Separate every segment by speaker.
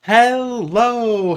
Speaker 1: Hello,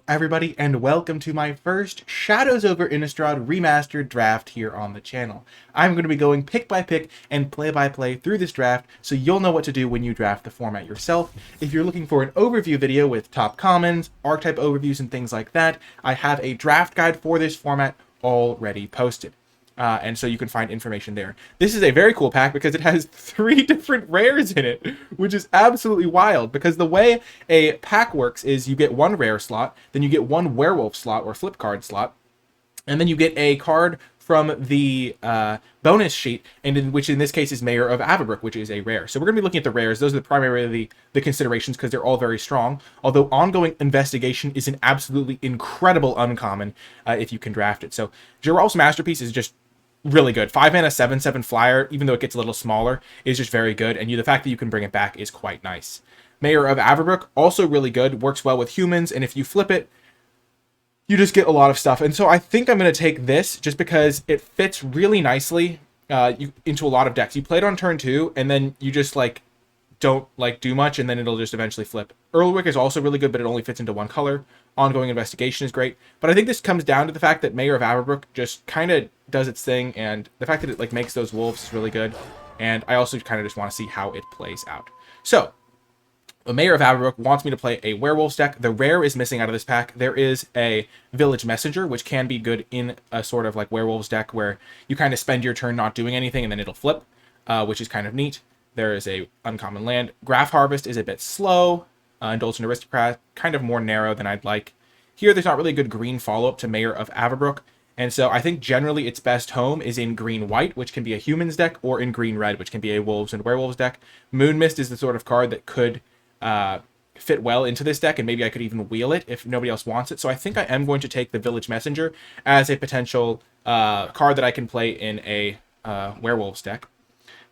Speaker 1: everybody, and welcome to my first Shadows over Innistrad Remastered draft here on the channel. I'm going to be going pick by pick and play by play through this draft, so you'll know what to do when you draft the format yourself. If you're looking for an overview video with top commons, archetype overviews, and things like that, I have a draft guide for this format already posted. And so you can find information there. This is a very cool pack because it has 3 different rares in it, which is absolutely wild. Because the way a pack works is you get 1 rare slot, then you get 1 werewolf slot or flip card slot, and then you get a card from the bonus sheet, which in this case is Mayor of Avabrook, which is a rare. So we're going to be looking at the rares. Those are primarily the considerations because they're all very strong. Although Ongoing Investigation is an absolutely incredible uncommon if you can draft it. So Geralf's Masterpiece is just really good. 5 mana, 7/7 flyer, even though it gets a little smaller, is just very good. And the fact that you can bring it back is quite nice. Mayor of Avabrook, also really good, works well with humans, and if you flip it, you just get a lot of stuff. And so I think I'm going to take this just because it fits really nicely into a lot of decks. You play it on turn 2, and then you just don't do much, and then it'll just eventually flip. Earlwick is also really good, but it only fits into 1 color. Ongoing Investigation is great, but I think this comes down to the fact that Mayor of Avabrook just kind of does its thing, and the fact that it makes those wolves is really good. And I also kind of just want to see how it plays out. So the Mayor of Avabrook wants me to play a werewolves deck. The rare is missing out of this pack. There is a Village Messenger, which can be good in a sort of werewolves deck where you kind of spend your turn not doing anything and then it'll flip, which is kind of neat. There is a uncommon land. Graph Harvest is a bit slow. Indulgent Aristocrat, kind of more narrow than I'd like. Here, there's not really a good green follow-up to Mayor of Avabrook, and so I think generally its best home is in green-white, which can be a humans deck, or in green-red, which can be a wolves and werewolves deck. Moonmist is the sort of card that could fit well into this deck, and maybe I could even wheel it if nobody else wants it. So I think I am going to take the Village Messenger as a potential card that I can play in a werewolves deck,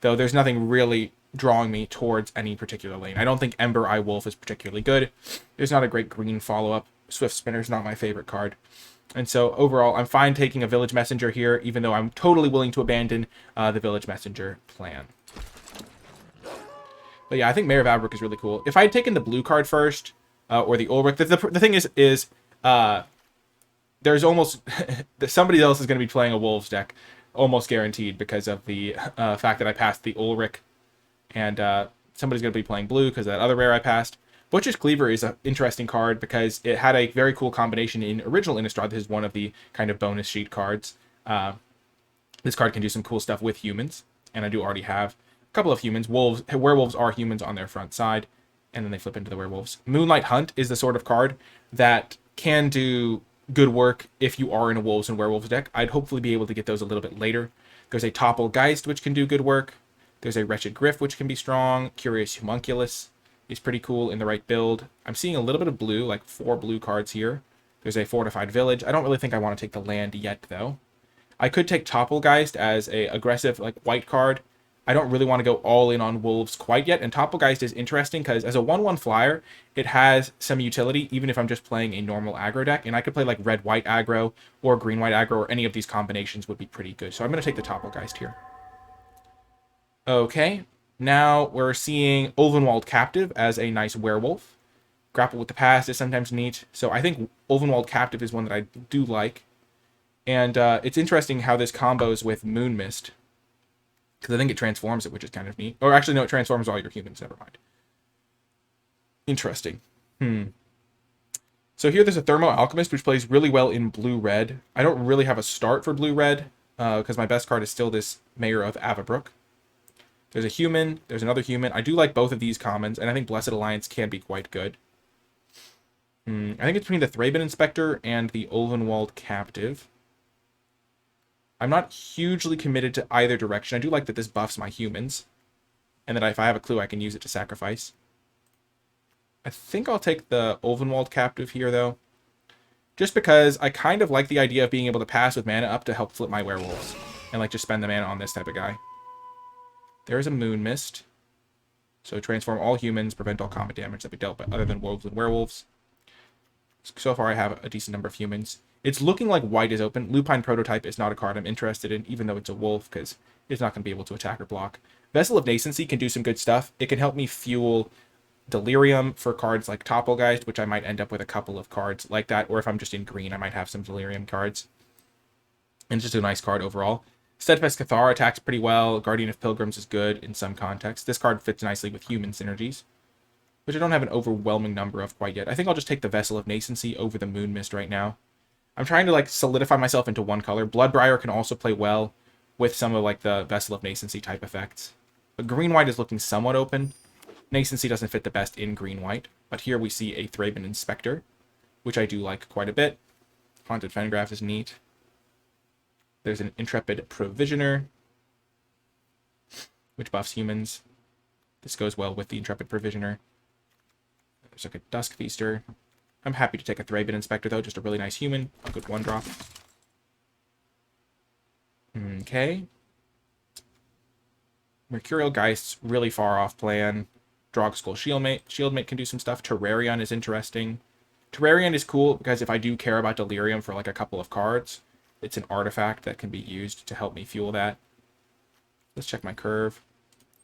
Speaker 1: though there's nothing really drawing me towards any particular lane. I don't think Ember Eye Wolf is particularly good. There's not a great green follow-up. Swift Spinner is not my favorite card. And so overall, I'm fine taking a Village Messenger here, even though I'm totally willing to abandon the Village Messenger plan. But yeah, I think Mayor of Avabrook is really cool. If I had taken the blue card first, or the Ulrich, the thing is there's almost somebody else is going to be playing a Wolves deck, almost guaranteed, because of the fact that I passed the Ulrich. And somebody's going to be playing blue because of that other rare I passed. Butcher's Cleaver is an interesting card because it had a very cool combination in original Innistrad. This is one of the kind of bonus sheet cards. This card can do some cool stuff with humans, and I do already have a couple of humans. Werewolves are humans on their front side, and then they flip into the werewolves. Moonlight Hunt is the sort of card that can do good work if you are in a wolves and werewolves deck. I'd hopefully be able to get those a little bit later. There's a Topple Geist, which can do good work. There's a Wretched Griff, which can be strong. Curious Homunculus is pretty cool in the right build. I'm seeing a little bit of blue, 4 blue cards here. There's a Fortified Village. I don't really think I want to take the land yet, though. I could take Topplegeist as a aggressive, white card. I don't really want to go all in on wolves quite yet, and Topplegeist is interesting because as a 1/1 flyer, it has some utility, even if I'm just playing a normal aggro deck, and I could play red-white aggro or green-white aggro, or any of these combinations would be pretty good. So I'm going to take the Topplegeist here. Okay, now we're seeing Ulvenwald Captive as a nice werewolf. Grapple with the Past is sometimes neat, so I think Ulvenwald Captive is one that I do like. And it's interesting how this combos with Moonmist, because I think it transforms it, which is kind of neat. Or actually, no, it transforms all your humans, never mind. Interesting. So here there's a Thermo Alchemist, which plays really well in blue-red. I don't really have a start for blue-red, because my best card is still this Mayor of Avabrook. There's a human, there's another human. I do like both of these commons, and I think Blessed Alliance can be quite good. I think it's between the Thraben Inspector and the Ulvenwald Captive. I'm not hugely committed to either direction. I do like that this buffs my humans, and that if I have a clue, I can use it to sacrifice. I think I'll take the Ulvenwald Captive here, though, just because I kind of like the idea of being able to pass with mana up to help flip my werewolves, and just spend the mana on this type of guy. There's a Moonmist. So transform all humans, prevent all combat damage that be dealt by other than wolves and werewolves. So far I have a decent number of humans. It's looking like white is open. Lupine Prototype is not a card I'm interested in, even though it's a wolf, because it's not going to be able to attack or block. Vessel of Nascency can do some good stuff. It can help me fuel Delirium for cards like Topplegeist, which I might end up with a couple of cards like that, or if I'm just in green, I might have some Delirium cards. And it's just a nice card overall. Steadfast Cathar attacks pretty well. Guardian of Pilgrims is good in some contexts. This card fits nicely with human synergies, which I don't have an overwhelming number of quite yet. I think I'll just take the Vessel of Nascency over the Moon Mist right now. I'm trying to like solidify myself into one color. Bloodbriar can also play well with some of like the Vessel of Nascency type effects. But green-white is looking somewhat open. Nascency doesn't fit the best in green-white. But here we see a Thraben Inspector, which I do like quite a bit. Haunted Fengraf is neat. There's an Intrepid Provisioner, which buffs humans. This goes well with the Intrepid Provisioner. There's like a Dusk Feaster. I'm happy to take a Thraben Inspector, though. Just a really nice human. A good one-drop. Okay. Mercurial Geist's really far off plan. Drogskull Shieldmate. Shieldmate can do some stuff. Terrarion is interesting. Terrarion is cool because if I do care about Delirium for like a couple of cards, it's an artifact that can be used to help me fuel that. Let's check my curve.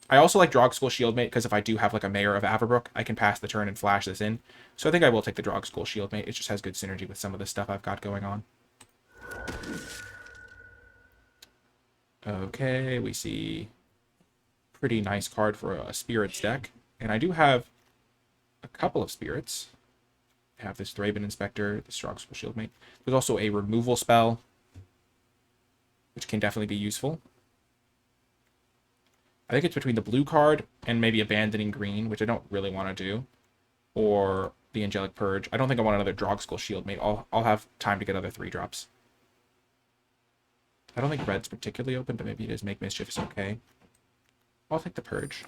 Speaker 1: I also like Drogskull Shieldmate because if I do have like a Mayor of Averbrook, I can pass the turn and flash this in. So I think I will take the Drogskull Shieldmate. It just has good synergy with some of the stuff I've got going on. Okay, we see pretty nice card for a Spirits deck. And I do have a couple of Spirits. I have this Thraben Inspector, this Drogskull Shieldmate. There's also a removal spell, which can definitely be useful. I think it's between the blue card and maybe abandoning green, which I don't really want to do, or the Angelic Purge. I don't think I want another Drogskull Shieldmate. I'll have time to get other 3-drops. I don't think red's particularly open, but maybe it is. Make Mischief is okay. I'll take the Purge.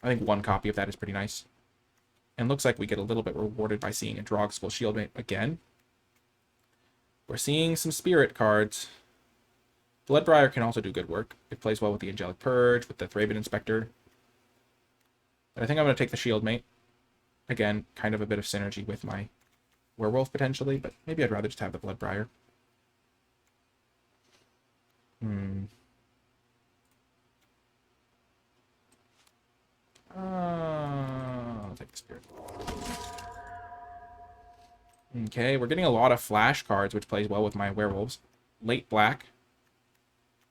Speaker 1: I think one copy of that is pretty nice. And looks like we get a little bit rewarded by seeing a Drogskull Shieldmate again. We're seeing some Spirit cards. Bloodbriar can also do good work. It plays well with the Angelic Purge, with the Thraben Inspector. But I think I'm going to take the Shieldmate. Again, kind of a bit of synergy with my Werewolf potentially, but maybe I'd rather just have the Bloodbriar. I'll take the Spirit. Okay, we're getting a lot of flash cards, which plays well with my Werewolves. Late Black.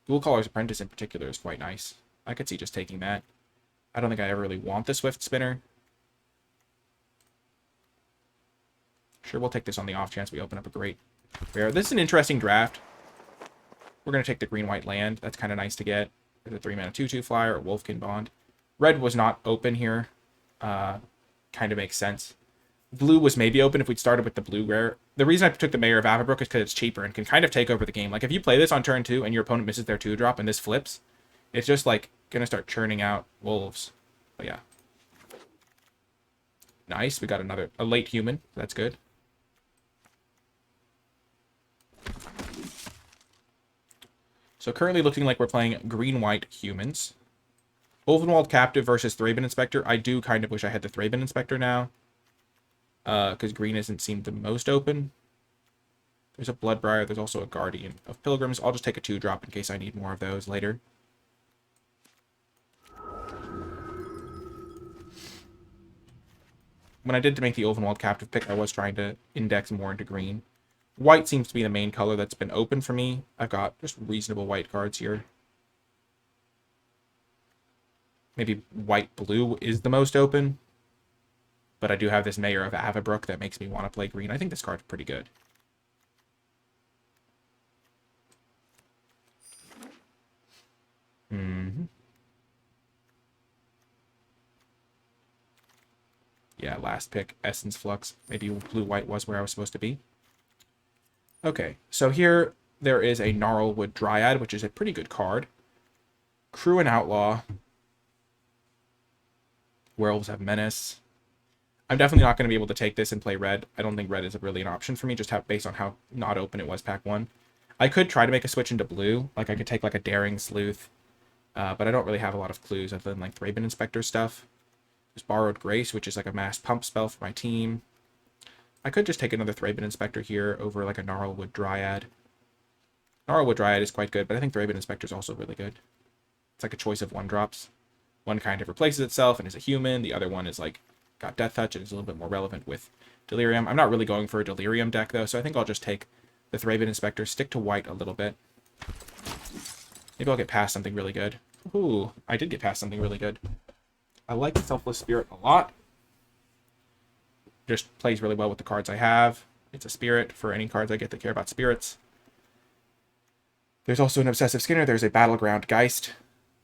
Speaker 1: Dual Caller's Apprentice in particular is quite nice. I could see just taking that. I don't think I ever really want the Swift Spinner. Sure, we'll take this on the off chance we open up a great rare. This is an interesting draft. We're going to take the green-white land. That's kind of nice to get. There's a 3-mana 2/2 flyer, Wolfkin Bond. Red was not open here. Kind of makes sense. Blue was maybe open if we'd started with the blue rare. The reason I took the Mayor of Averbrook is because it's cheaper and can kind of take over the game. Like, if you play this on turn 2 and your opponent misses their 2-drop and this flips, it's just, like, going to start churning out wolves. But, yeah. Nice. We got a late human. That's good. So, currently looking like we're playing green-white humans. Ulvenwald Captive versus Thraben Inspector. I do kind of wish I had the Thraben Inspector now. Because green isn't seemed the most open. There's a Bloodbriar. There's also a Guardian of Pilgrims. I'll just take a 2-drop in case I need more of those later. When I did to make the Ulvenwald Captive pick, I was trying to index more into green. White seems to be the main color that's been open for me. I've got just reasonable white cards here. Maybe white-blue is the most open. But I do have this Mayor of Averbrook that makes me want to play green. I think this card's pretty good. Yeah, last pick, Essence Flux. Maybe blue-white was where I was supposed to be. Okay, so here there is a Gnarlwood Dryad, which is a pretty good card. Crew and Outlaw. Werewolves have Menace. I'm definitely not going to be able to take this and play red. I don't think red is really an option for me, just based on how not open it was pack 1. I could try to make a switch into blue. Like, I could take, like, a Daring Sleuth. But I don't really have a lot of clues other than, like, Thraben Inspector stuff. There's Borrowed Grace, which is, like, a mass pump spell for my team. I could just take another Thraben Inspector here over, like, a Gnarlwood Dryad. Gnarlwood Dryad is quite good, but I think Thraben Inspector is also really good. It's like a choice of 1-drops. One kind of replaces itself and is a human. The other one is, like, got Death Touch, and it's a little bit more relevant with Delirium. I'm not really going for a Delirium deck, though, so I think I'll just take the Thraben Inspector, stick to white a little bit. Maybe I'll get past something really good. Ooh, I did get past something really good. I like Selfless Spirit a lot. Just plays really well with the cards I have. It's a spirit for any cards I get that care about spirits. There's also an Obsessive Skinner. There's a Battleground Geist.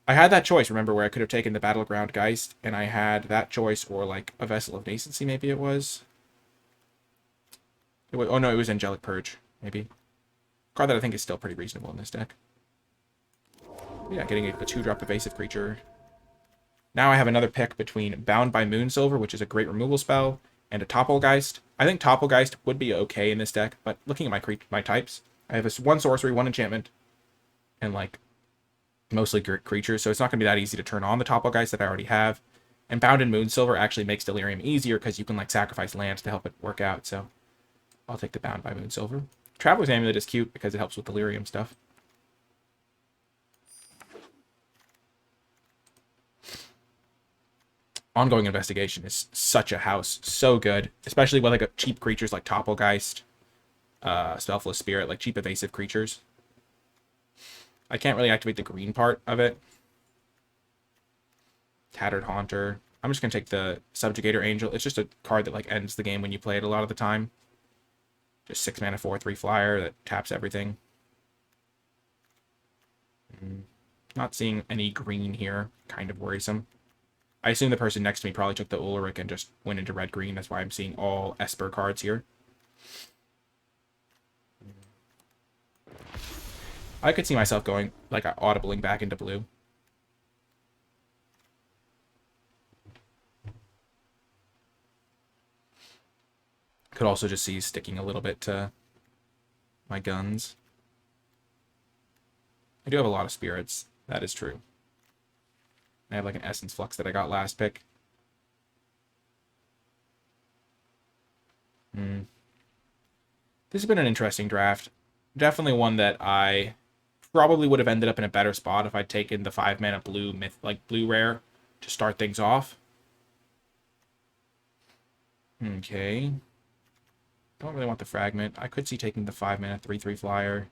Speaker 1: I had that choice, remember, where I could have taken the Battleground Geist, and I had that choice, or like a Vessel of Nascency, maybe it was. Oh no, it was Angelic Purge, maybe. Card that I think is still pretty reasonable in this deck. Yeah, getting a 2-drop evasive creature. Now I have another pick between Bound by Moonsilver, which is a great removal spell, and a Topplegeist. I think Topplegeist would be okay in this deck, but looking at my types, I have one sorcery, one enchantment, and like mostly creatures, so it's not going to be that easy to turn on the Topplegeist that I already have. And Bound in Moonsilver actually makes Delirium easier because you can like sacrifice lands to help it work out, so I'll take the Bound by Moonsilver. Traveler's Amulet is cute because it helps with Delirium stuff. Ongoing Investigation is such a house, so good, especially with like cheap creatures like Topplegeist, Selfless Spirit, like cheap evasive creatures. I can't really activate the green part of it. Tattered Haunter. I'm just gonna take the Subjugator Angel. It's just a card that like ends the game when you play it a lot of the time. Just 6 mana, 4/3 flyer that taps everything. Not seeing any green here. Kind of worrisome. I assume the person next to me probably took the Ulrich and just went into red-green. That's why I'm seeing all Esper cards here. I could see myself going, like, audibling back into blue. Could also just see sticking a little bit to my guns. I do have a lot of spirits. That is true. I have like an Essence Flux that I got last pick. This has been an interesting draft. Definitely one that I probably would have ended up in a better spot if I'd taken the 5-mana blue blue rare to start things off. Okay. Don't really want the Fragment. I could see taking the 5-mana 3/3 flyer.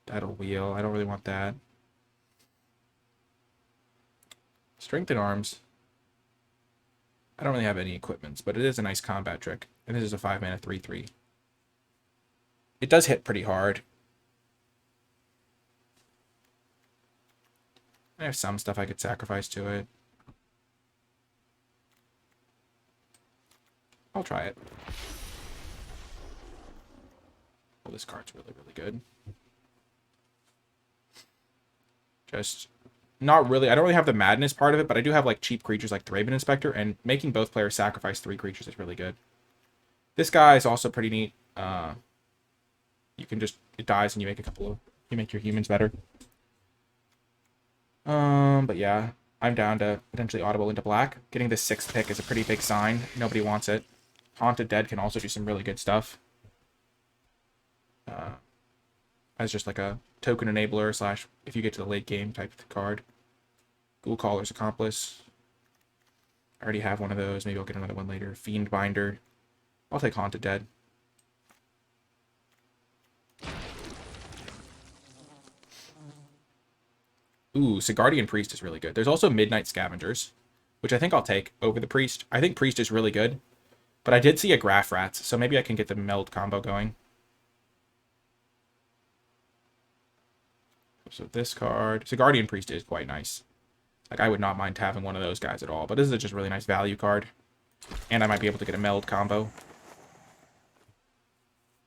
Speaker 1: Battle Wheel. I don't really want that. Strength in Arms. I don't really have any equipments, but it is a nice combat trick. And this is a 5-mana 3/3. It does hit pretty hard. I have some stuff I could sacrifice to it. I'll try it. Oh, this card's really, really good. Just not really. I don't really have the madness part of it, but I do have like cheap creatures like Thraben Inspector, and making both players sacrifice 3 creatures is really good. This guy is also pretty neat. You can just, it dies and you make your humans better. But yeah, I'm down to potentially audible into black. Getting the 6th pick is a pretty big sign. Nobody wants it. Haunted Dead can also do some really good stuff. As just like a token enabler slash if you get to the late game type of card. Ghoul Caller's Accomplice. I already have one of those. Maybe I'll get another one later. Fiend Binder. I'll take Haunted Dead. Ooh, Sigardian Priest is really good. There's also Midnight Scavengers, which I think I'll take over the Priest. I think Priest is really good, but I did see a Graph Rats, so maybe I can get the Meld combo going. So this card, Sigardian Priest is quite nice. Like, I would not mind having one of those guys at all, but this is just a really nice value card. And I might be able to get a Meld combo.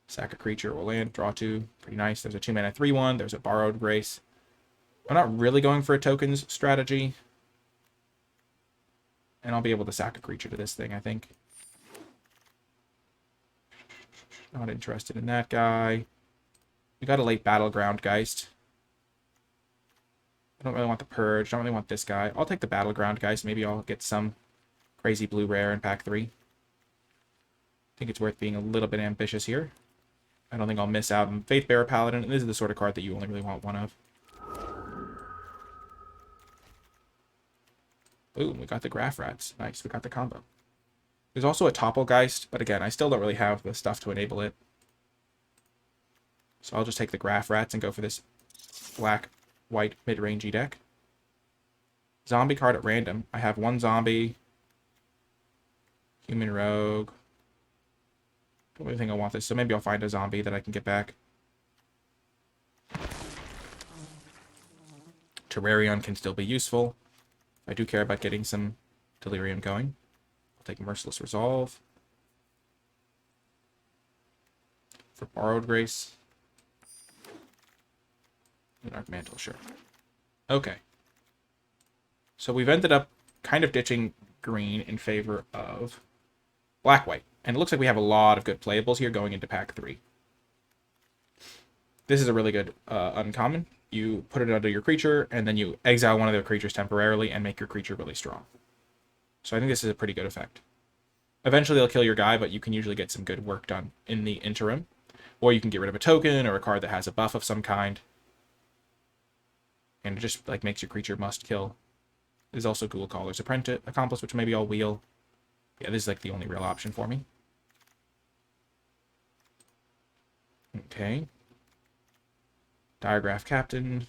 Speaker 1: Sack a creature or land, draw 2. Pretty nice. There's a 2-mana 3/1. There's a Borrowed Grace. I'm not really going for a tokens strategy. And I'll be able to sack a creature to this thing, I think. Not interested in that guy. We got a late Battleground Geist. I don't really want the Purge. Don't really want this guy. I'll take the Battleground Geist. Maybe I'll get some crazy blue rare in pack 3. I think it's worth being a little bit ambitious here. I don't think I'll miss out on Faithbearer Paladin. And this is the sort of card that you only really want one of. Boom, we got the Graph Rats. Nice, we got the combo. There's also a Toppelgeist, but again, I still don't really have the stuff to enable it. So I'll just take the Graph Rats and go for this black-white mid-rangey deck. Zombie card at random. I have one zombie. Human Rogue. Don't really think I want this, so maybe I'll find a zombie that I can get back. Terrarion can still be useful. I do care about getting some Delirium going. I'll take Merciless Resolve. For Borrowed Grace. Dark Mantle, sure. Okay. So we've ended up kind of ditching green in favor of black-white. And it looks like we have a lot of good playables here going into pack 3. This is a really good uncommon. You put it under your creature, and then you exile one of their creatures temporarily and make your creature really strong. So I think this is a pretty good effect. Eventually they'll kill your guy, but you can usually get some good work done in the interim. Or you can get rid of a token or a card that has a buff of some kind. And it just like makes your creature must kill. There's also Ghoul Caller's Accomplice, which maybe I'll wheel. Yeah, this is like the only real option for me. Okay. Diregraph Captain.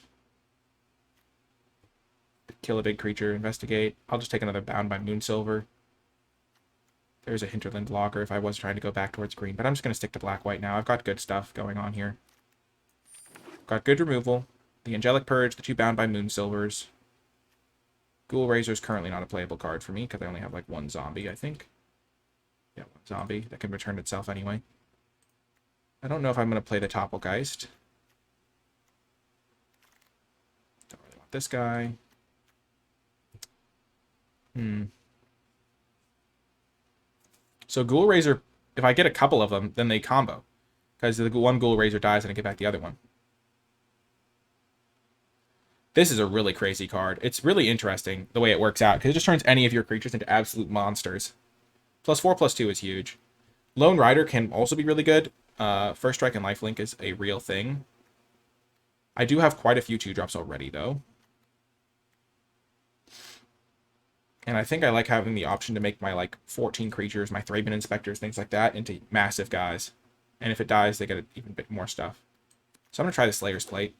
Speaker 1: Kill a big creature, investigate. I'll just take another Bound by Moonsilver. There's a Hinterland Logger if I was trying to go back towards green, but I'm just going to stick to black-white now. I've got good stuff going on here. Got good removal. The Angelic Purge, the 2 Bound by Moonsilvers. Ghoul Razor's currently not a playable card for me, because I only have like one zombie, I think. Yeah, one zombie that can return itself anyway. I don't know if I'm going to play the Toppelgeist. Don't really want this guy. So Ghoul Razor, if I get a couple of them, then they combo. Because the one Ghoul Razor dies and I get back the other one. This is a really crazy card. It's really interesting the way it works out, because it just turns any of your creatures into absolute monsters. +4/+2 is huge. Lone Rider can also be really good. First Strike and Lifelink is a real thing. I do have quite a few 2-drops already, though. And I think I like having the option to make my, like, 14 creatures, my Thraben Inspectors, things like that, into massive guys. And if it dies, they get an even bit more stuff. So I'm going to try the Slayer's Plate.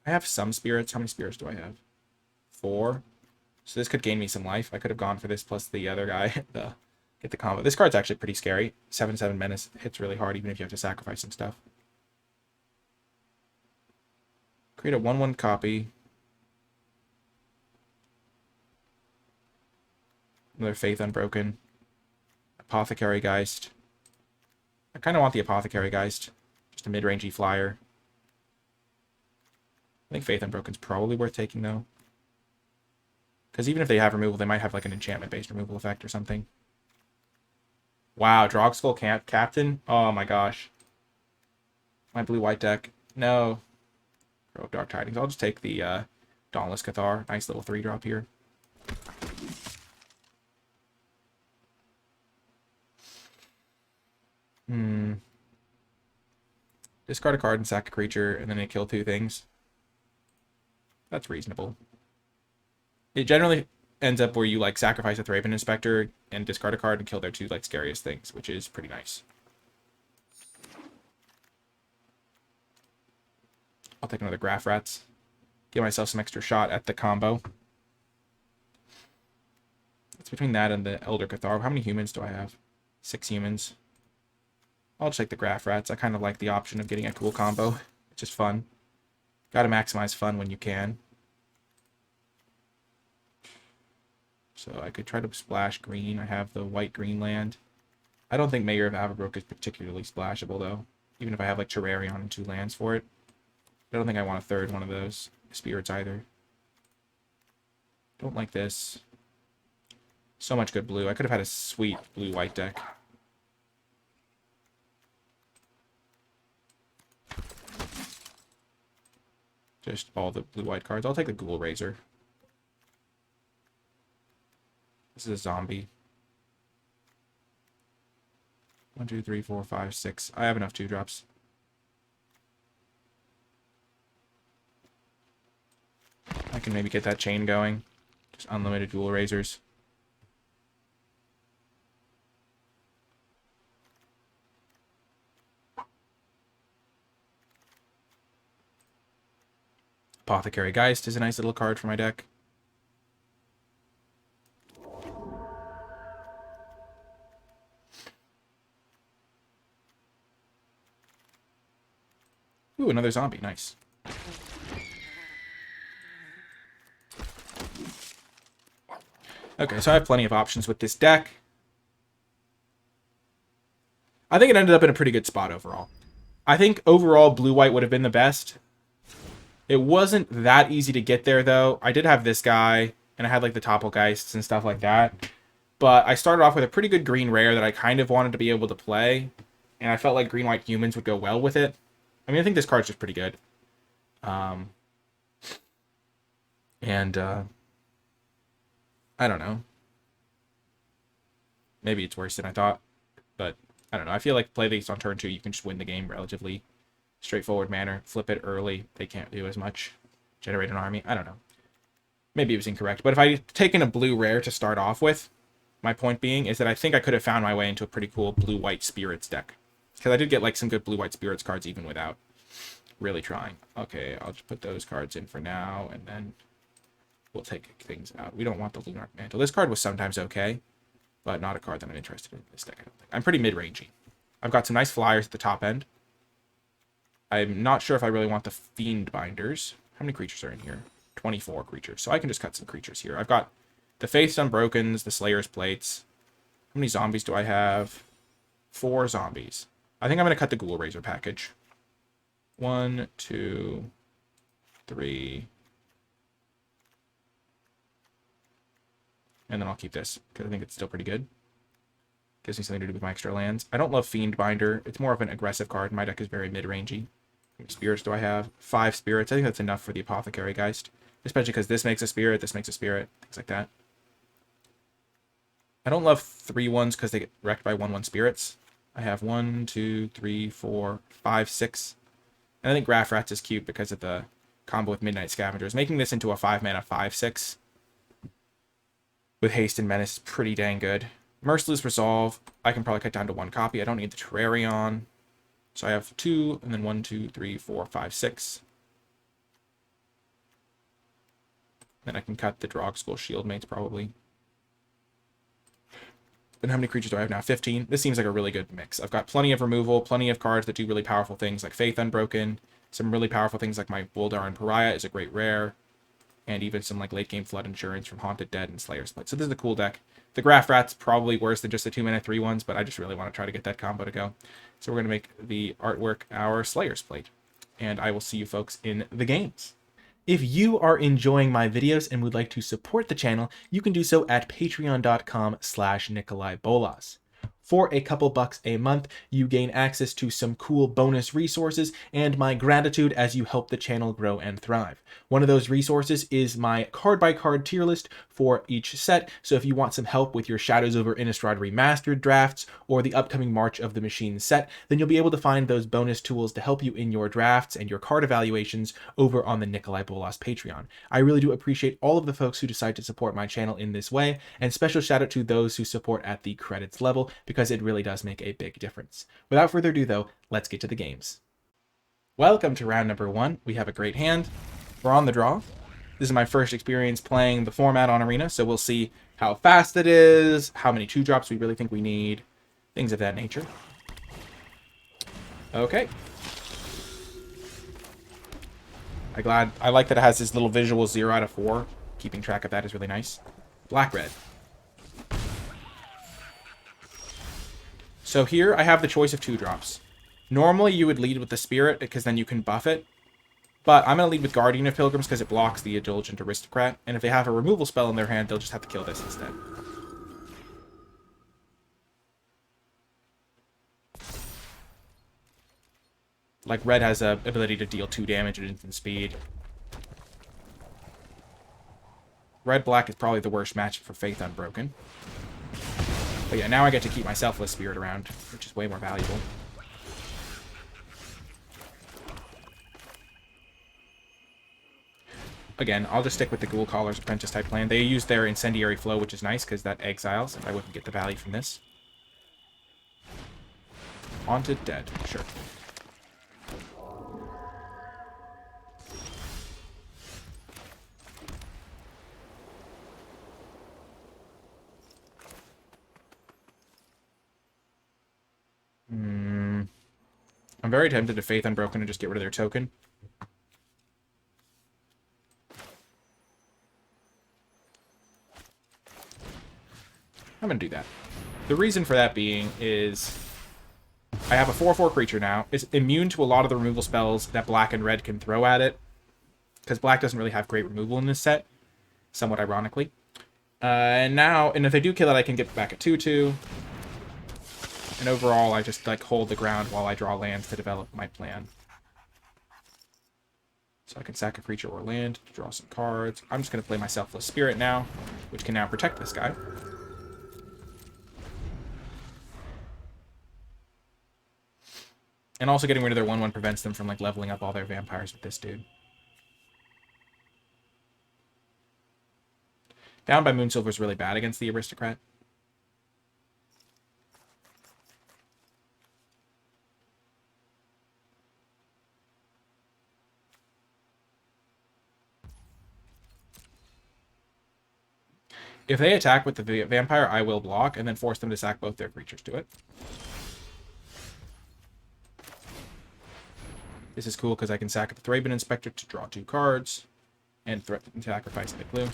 Speaker 1: I have some spirits. How many spirits do I have? 4. So this could gain me some life. I could have gone for this plus the other guy. Get the combo. This card's actually pretty scary. 7/7 Menace hits really hard even if you have to sacrifice some stuff. Create a 1/1 copy. Another Faith Unbroken. Apothecary Geist. I kind of want the Apothecary Geist. Just a mid-rangey flyer. I think Faith Unbroken's probably worth taking, though. Because even if they have removal, they might have like an enchantment-based removal effect or something. Wow, Drogskull Captain? Oh my gosh. My blue-white deck. No. Grove Dark Tidings. I'll just take the Dauntless Cathar. Nice little 3-drop here. Discard a card and sack a creature, and then they kill 2 things. That's reasonable. It generally ends up where you like sacrifice a Thraben Inspector and discard a card and kill their 2 like scariest things, which is pretty nice. I'll take another Graph Rats. Give myself some extra shot at the combo. It's between that and the Elder Cathar. How many humans do I have? 6 humans. I'll just take the Graph Rats. I kind of like the option of getting a cool combo. It's just fun. Gotta maximize fun when you can. So I could try to splash green. I have the white-green land. I don't think Mayor of Avabrook is particularly splashable, though. Even if I have, like, Terrarion and 2 lands for it. I don't think I want a 3rd one of those spirits either. Don't like this. So much good blue. I could have had a sweet blue-white deck. Just all the blue-white cards. I'll take the Ghoul Razor. This is a zombie. 1, 2, 3, 4, 5, 6. I have enough 2-drops. can maybe get that chain going. Just unlimited dual razors. Apothecary Geist is a nice little card for my deck. Ooh, another zombie. Nice. Okay, so I have plenty of options with this deck. I think it ended up in a pretty good spot overall. I think overall blue-white would have been the best. It wasn't that easy to get there, though. I did have this guy, and I had, like, the Toppelgeists and stuff like that. But I started off with a pretty good green rare that I kind of wanted to be able to play. And I felt like green-white humans would go well with it. I mean, I think this card's just pretty good. I don't know. Maybe it's worse than I thought. But, I don't know. I feel like play these on turn 2, you can just win the game relatively straightforward manner. Flip it early. They can't do as much. Generate an army. I don't know. Maybe it was incorrect. But if I had taken a blue rare to start off with, my point being is that I think I could have found my way into a pretty cool blue-white spirits deck. Because I did get like some good blue-white spirits cards even without really trying. Okay, I'll just put those cards in for now, and then we'll take things out. We don't want the Lunar Mantle. This card was sometimes okay, but not a card that I'm interested in this deck, I don't think. I'm pretty mid-rangey. I've got some nice flyers at the top end. I'm not sure if I really want the Fiend Binders. How many creatures are in here? 24 creatures. So I can just cut some creatures here. I've got the Faith's Unbrokens, the Slayer's Plates. How many zombies do I have? 4 zombies. I think I'm going to cut the Ghoul Razor package. 1, 2, 3. And then I'll keep this, because I think it's still pretty good. Gives me something to do with my extra lands. I don't love Fiend Binder. It's more of an aggressive card. My deck is very mid-rangey. How many spirits do I have? 5 spirits. I think that's enough for the Apothecary Geist. Especially because this makes a spirit, this makes a spirit, things like that. I don't love 3/1s because they get wrecked by 1/1 spirits. I have 1, 2, 3, 4, 5, 6. And I think Graph Rats is cute because of the combo with Midnight Scavengers. Making this into a 5-mana 5/6 with Haste and Menace is pretty dang good. Merciless Resolve, I can probably cut down to 1 copy. I don't need the Terrarion. So I have 2, and then 1, 2, 3, 4, 5, 6. Then I can cut the Drog School Shieldmates, probably. And how many creatures do I have now? 15. This seems like a really good mix. I've got plenty of removal, plenty of cards that do really powerful things like Faith Unbroken. Some really powerful things like my Boldar and Pariah is a great rare. And even some like late game Flood Insurance from Haunted Dead and Slayer's Plate. So this is a cool deck. The Graph Rat's probably worse than just the 2-mana 3/1s, but I just really want to try to get that combo to go. So we're going to make the artwork our Slayer's Plate. And I will see you folks in the games. If you are enjoying my videos and would like to support the channel, you can do so at patreon.com/NicolaiBolas. For a couple bucks a month, you gain access to some cool bonus resources and my gratitude as you help the channel grow and thrive. One of those resources is my card-by-card tier list for each set, so if you want some help with your Shadows over Innistrad Remastered drafts or the upcoming March of the Machine set, then you'll be able to find those bonus tools to help you in your drafts and your card evaluations over on the NicolaiBolas Patreon. I really do appreciate all of the folks who decide to support my channel in this way, and special shout out to those who support at the credits level, because it really does make a big difference. Without further ado though, let's get to the games. Welcome to round number 1. We have a great hand. We're on the draw. This is my first experience playing the format on Arena, so we'll see how fast it is, how many 2-drops we really think we need, things of that nature. Okay. I like that it has this little visual 0 out of 4. Keeping track of that is really nice. Black-red. So here I have the choice of 2-drops. Normally you would lead with the Spirit because then you can buff it. But I'm going to lead with Guardian of Pilgrims because it blocks the Indulgent Aristocrat. And if they have a removal spell in their hand, they'll just have to kill this instead. Like red has a ability to deal 2 damage at instant speed. Red-black is probably the worst match for Faith Unbroken. But yeah, now I get to keep my Selfless Spirit around, which is way more valuable. again, I'll just stick with the Ghoul Caller's Apprentice type plan. They use their Incendiary Flow, which is nice because that exiles, if I wouldn't get the value from this. Haunted Dead, sure. I'm very tempted to Faith Unbroken and just get rid of their token. I'm going to do that. The reason for that being is I have a 4/4 creature now. It's immune to a lot of the removal spells that black and red can throw at it, because black doesn't really have great removal in this set, somewhat ironically. And if they do kill it, I can get back a 2/2. And overall, I just like hold the ground while I draw lands to develop my plan. So I can sack a creature or land to draw some cards. I'm just going to play my Selfless Spirit now, which can now protect this guy. And also getting rid of their 1/1 prevents them from like leveling up all their vampires with this dude. Bound by Moonsilver is really bad against the Aristocrat. If they attack with the vampire, I will block and then force them to sack both their creatures to it. This is cool because I can sack the Thraben Inspector to draw 2 cards and threaten to sacrifice the blue.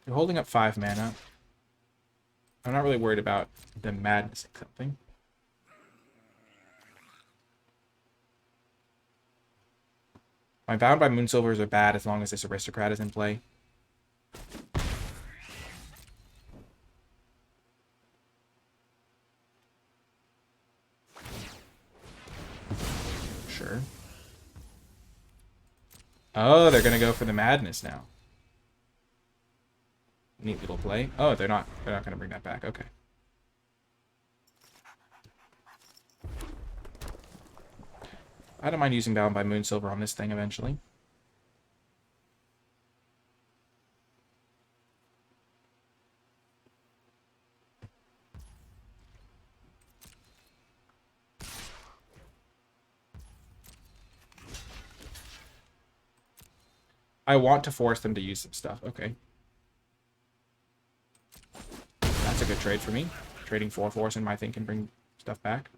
Speaker 1: They're holding up 5 mana. I'm not really worried about the madness or something. My Bound by Moonsilvers are bad as long as this Aristocrat is in play. Sure. Oh, they're going to go for the madness now. Neat little play. Oh, they're not going to bring that back. Okay. I don't mind using Bound by Moonsilver on this thing eventually. I want to force them to use some stuff. Okay. That's a good trade for me. Trading 4/4s in my thing can bring stuff back.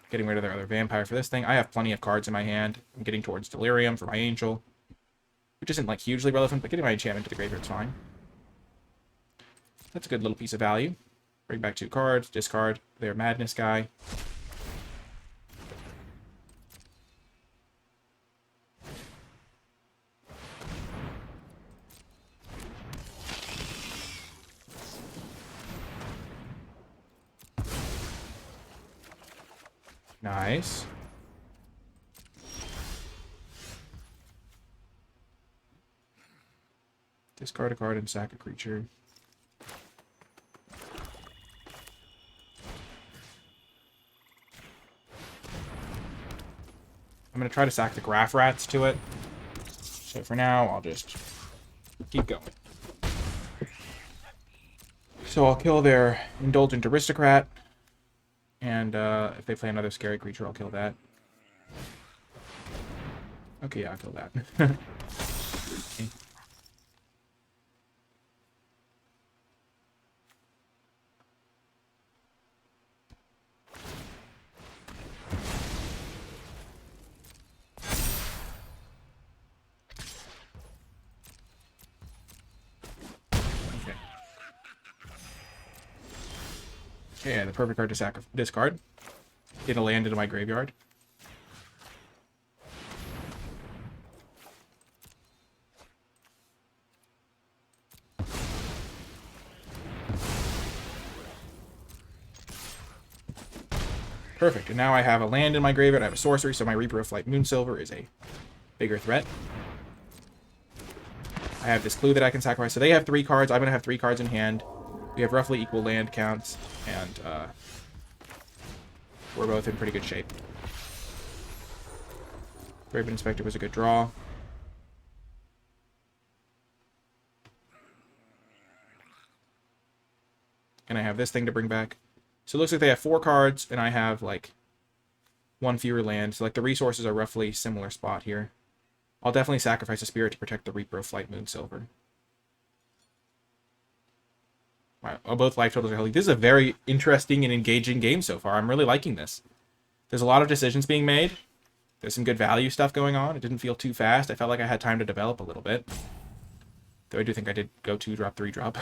Speaker 1: Getting rid of their other vampire for this thing. I have plenty of cards in my hand. I'm getting towards Delirium for my Angel, which isn't like hugely relevant, but getting my enchantment to the graveyard's fine. That's a good little piece of value. Bring back 2 cards, discard their Madness guy. Nice. Discard a card and sack a creature. I'm going to try to sack the Graph Rats to it. So for now, I'll just keep going. So I'll kill their Indulgent Aristocrat. And if they play another scary creature, I'll kill that. Okay, yeah, I'll kill that. Okay, the perfect card to discard. Get a land into my graveyard. Perfect, and now I have a land in my graveyard, I have a sorcery, so my Reaper of Flight Moonsilver is a bigger threat. I have this clue that I can sacrifice, so they have 3 cards, I'm going to have 3 cards in hand. We have roughly equal land counts, and we're both in pretty good shape. Raven Inspector was a good draw. And I have this thing to bring back. So it looks like they have 4 cards, and I have, like, 1 fewer land. So, like, the resources are roughly similar spot here. I'll definitely sacrifice a spirit to protect the Reaper of Flight Moonsilver. Right, oh, both life totals are healthy. This is a very interesting and engaging game so far. I'm really liking this. There's a lot of decisions being made. There's some good value stuff going on. It didn't feel too fast. I felt like I had time to develop a little bit. Though I do think I did go 2-drop, 3-drop.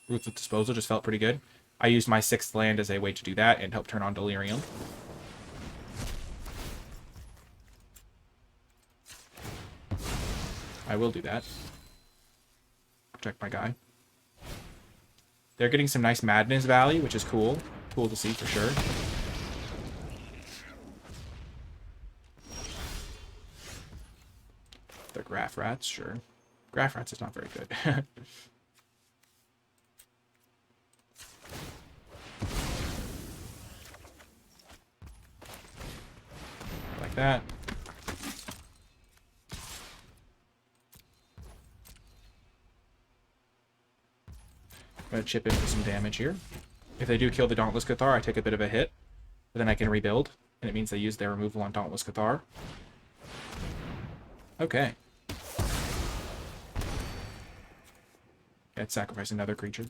Speaker 1: Ruthless Disposal just felt pretty good. I used my 6th land as a way to do that and help turn on Delirium. I will do that. Protect my guy. They're getting some nice Madness value, which is cool. Cool to see for sure. The Graph Rats, sure. Graph Rats is not very good. Like that. I'm going to chip in for some damage here. If they do kill the Dauntless Cathar, I take a bit of a hit. But then I can rebuild. And it means they use their removal on Dauntless Cathar. Okay. Let's sacrifice another creature.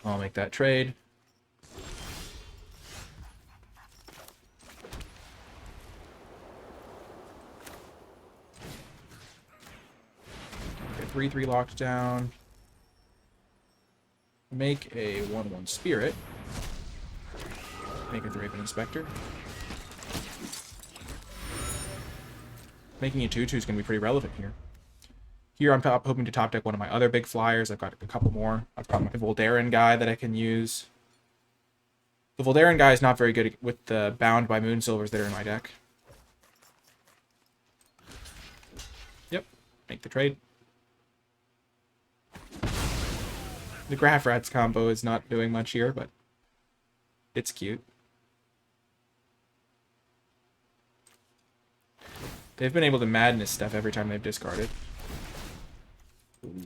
Speaker 1: I'll make that trade. Get 3/3 locked down. Make a 1/1 spirit. Make it the Raven Inspector. Making a 2/2 is going to be pretty relevant here. Here I'm hoping to top deck one of my other big flyers. I've got a couple more. I've got my Voldaren guy that I can use. The Voldaren guy is not very good with the Bound by Moonsilvers that are in my deck. Yep, make the trade. The Graph Rats combo is not doing much here, but it's cute. They've been able to Madness stuff every time they've discarded.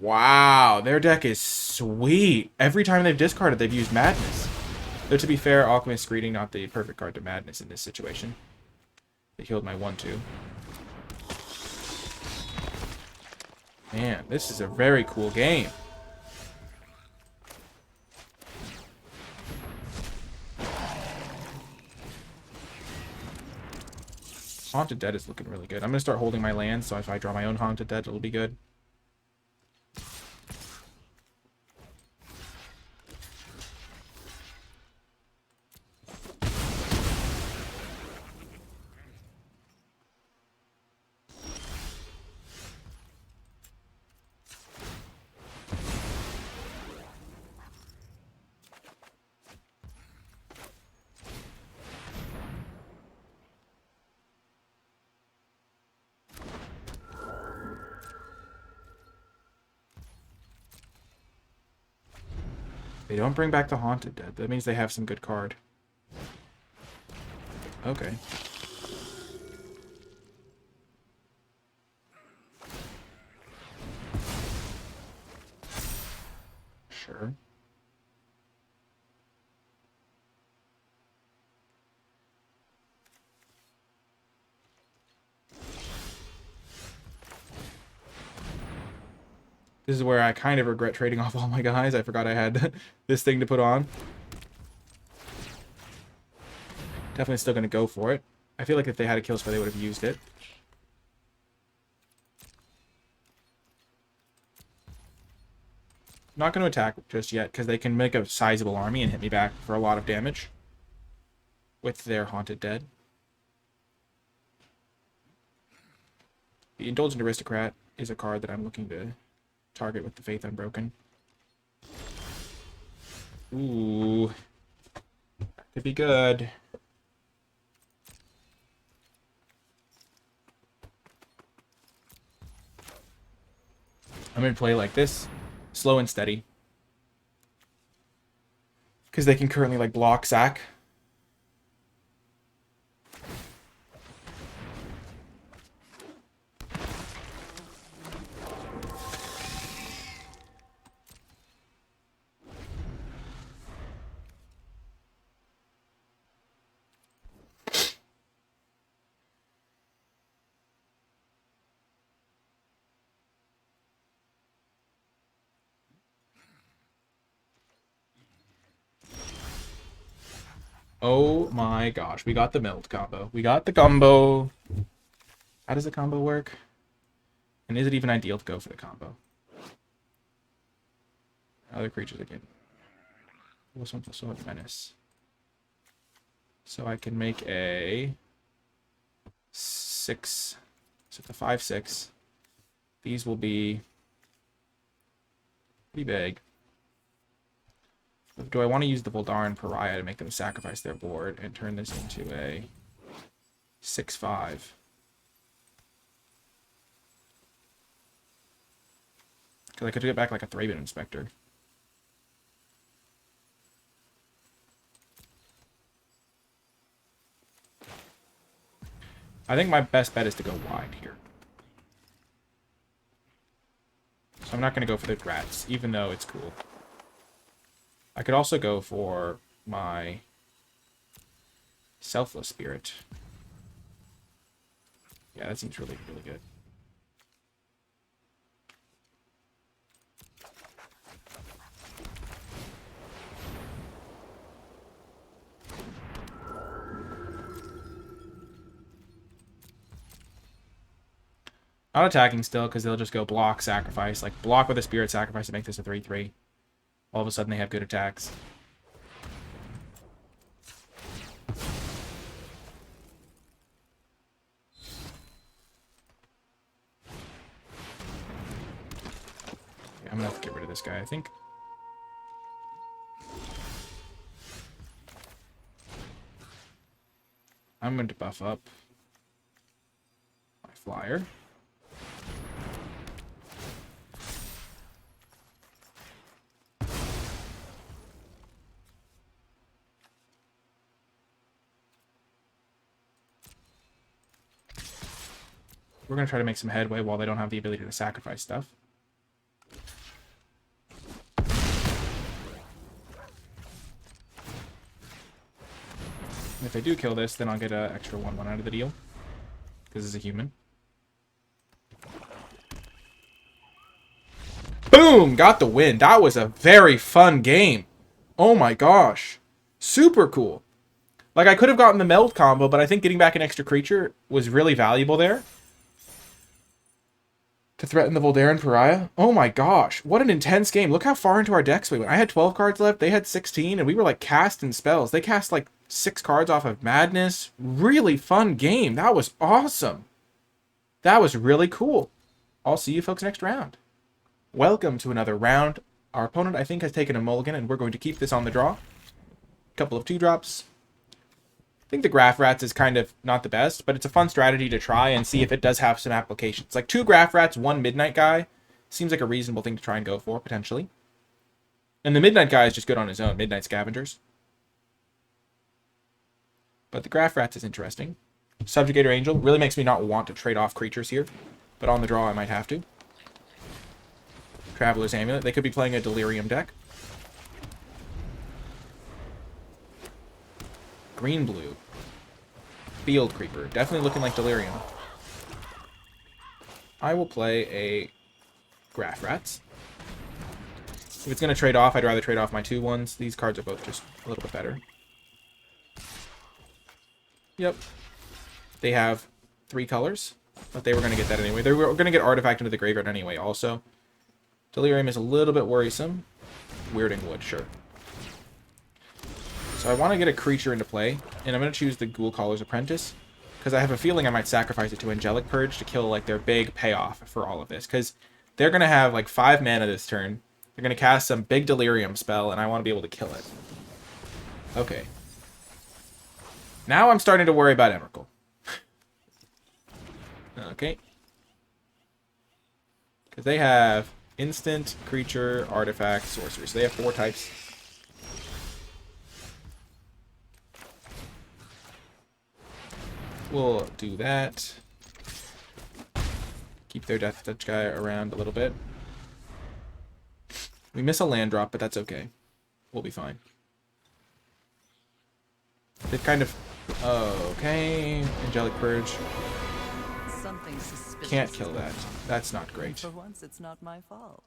Speaker 1: Wow, their deck is sweet. Every time they've discarded, they've used Madness. Though to be fair, Alchemist's Greeting not the perfect card to Madness in this situation. They killed my 1/2. Man, this is a very cool game. Haunted Dead is looking really good. I'm going to start holding my land, so if I draw my own Haunted Dead, it'll be good. They don't bring back the Haunted Dead. That means they have some good card. Okay. Sure. This is where I kind of regret trading off all my guys. I forgot I had this thing to put on. Definitely still going to go for it. I feel like if they had a kill spell, they would have used it. Not going to attack just yet, because they can make a sizable army and hit me back for a lot of damage with their Haunted Dead. The Indulgent Aristocrat is a card that I'm looking to target with the Faith Unbroken. Ooh. That could be good. I'm going to play like this. Slow and steady. Because they can currently, like, block sack. Oh my gosh, we got the meld combo. We got the combo. How does the combo work? And is it even ideal to go for the combo? Other creatures again. This one's also a menace. So I can make a 6. So it's a 5/6. These will be pretty big. Do I want to use the Voldaren Pariah to make them sacrifice their board and turn this into a 6/5? Because I could get back like a Thraben Inspector. I think my best bet is to go wide here. So I'm not going to go for the rats, even though it's cool. I could also go for my Selfless Spirit. Yeah, that seems really, really good. Not attacking still, because they'll just go block, sacrifice. Like, block with a Spirit Sacrifice to make this a 3/3. All of a sudden, they have good attacks. Okay, I'm going to have to get rid of this guy, I think. I'm going to buff up my flyer. We're going to try to make some headway while they don't have the ability to sacrifice stuff. And if they do kill this, then I'll get an extra 1/1 out of the deal. Because it's a human. Boom! Got the win. That was a very fun game. Oh my gosh. Super cool. Like, I could have gotten the meld combo, but I think getting back an extra creature was really valuable there. To threaten the Voldaren Pariah. Oh my gosh. What an intense game. Look how far into our decks we went. I had 12 cards left. They had 16, and we were like casting spells. They cast like 6 cards off of Madness. Really fun game. That was awesome. That was really cool. I'll see you folks next round. Welcome to another round. Our opponent, I think, has taken a mulligan, and we're going to keep this on the draw. Couple of 2-drops. I think the Graph Rats is kind of not the best, but it's a fun strategy to try and see if it does have some applications. Like 2 Graph Rats, 1 Midnight Guy seems like a reasonable thing to try and go for, potentially. And the Midnight Guy is just good on his own, Midnight Scavengers. But the Graph Rats is interesting. Subjugator Angel really makes me not want to trade off creatures here, but on the draw I might have to. Traveler's Amulet. They could be playing a Delirium deck. Green-blue. Field Creeper. Definitely looking like Delirium. I will play a Graph Rats. If it's going to trade off, I'd rather trade off my 2/1s. These cards are both just a little bit better. Yep. They have 3 colors, but they were going to get that anyway. They were going to get Artifact into the graveyard anyway, also. Delirium is a little bit worrisome. Weirding Wood, sure. So I want to get a creature into play, and I'm going to choose the Ghoul Caller's Apprentice, because I have a feeling I might sacrifice it to Angelic Purge to kill, like, their big payoff for all of this, because they're going to have, like, 5 mana this turn. They're going to cast some big delirium spell, and I want to be able to kill it. Okay. Now I'm starting to worry about Emrakul. Okay. Because they have instant, creature, artifact, sorcery. So they have 4 types. We'll do that. Keep their Death Touch guy around a little bit. We miss a land drop, but that's okay. We'll be fine. They've kind of... Oh, okay. Angelic Purge.
Speaker 2: Something suspicious.
Speaker 1: Can't kill that. That's not great.
Speaker 2: For once, it's not my fault.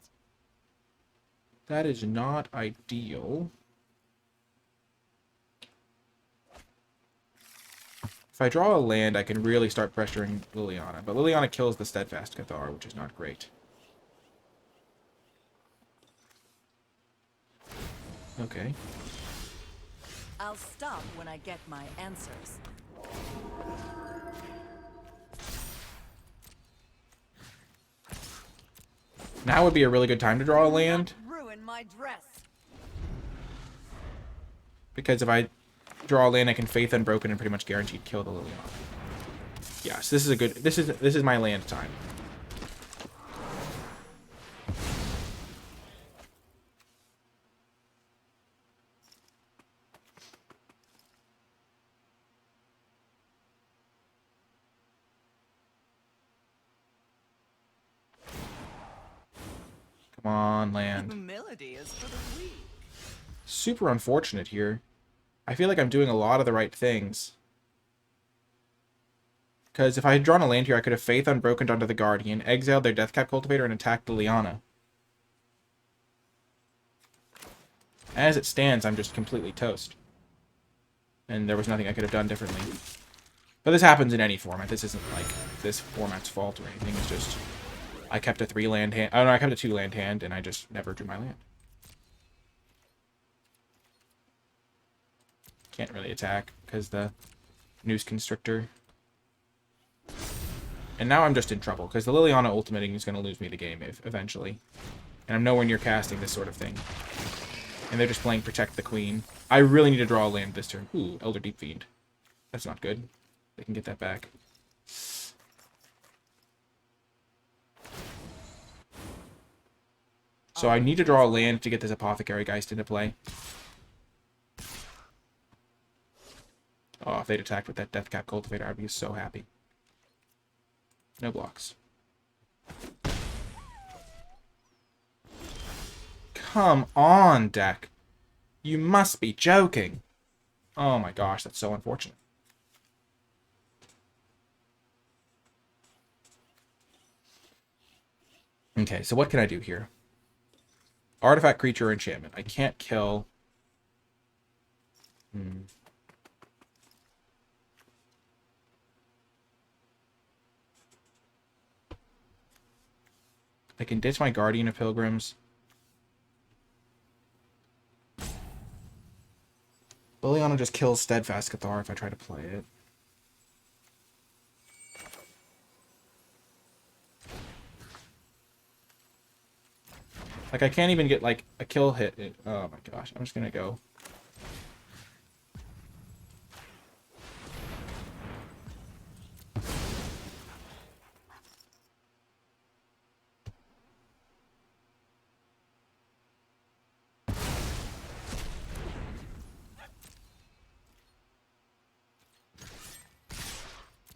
Speaker 1: That is not ideal. If I draw a land, I can really start pressuring Liliana. But Liliana kills the Steadfast Cathar, which is not great. Okay.
Speaker 2: I'll stop when I get my answers.
Speaker 1: Now would be a really good time to draw a land.
Speaker 2: Ruin my dress.
Speaker 1: Because if I draw a land, I can Faith Unbroken and pretty much guaranteed kill the Liliana. Yes, this is a good... This is my land time. Come on, land.
Speaker 2: The melody is for the weak.
Speaker 1: Super unfortunate here. I feel like I'm doing a lot of the right things. Because if I had drawn a land here, I could have Faith Unbroken onto the Guardian, exiled their Deathcap Cultivator, and attacked Liliana. As it stands, I'm just completely toast. And there was nothing I could have done differently. But this happens in any format. This isn't like this format's fault or anything. It's just I kept a 3-land hand. Oh no, I kept a 2-land hand, and I just never drew my land. Can't really attack because the Noose Constrictor. And now I'm just in trouble because the Liliana ultimating is going to lose me the game eventually. And I'm nowhere near casting this sort of thing. And they're just playing Protect the Queen. I really need to draw a land this turn. Ooh, Elder Deep Fiend. That's not good. They can get that back. So I need to draw a land to get this Apothecary Geist into play. Oh, if they'd attacked with that Deathcap Cultivator, I'd be so happy. No blocks. Come on, deck. You must be joking. Oh my gosh, that's so unfortunate. Okay, so what can I do here? Artifact, creature, or enchantment. I can't kill... I can ditch my Guardian of Pilgrims. Liliana just kills Steadfast Cathar if I try to play it. Like, I can't even get, like, a kill hit. Oh my gosh, I'm just gonna go.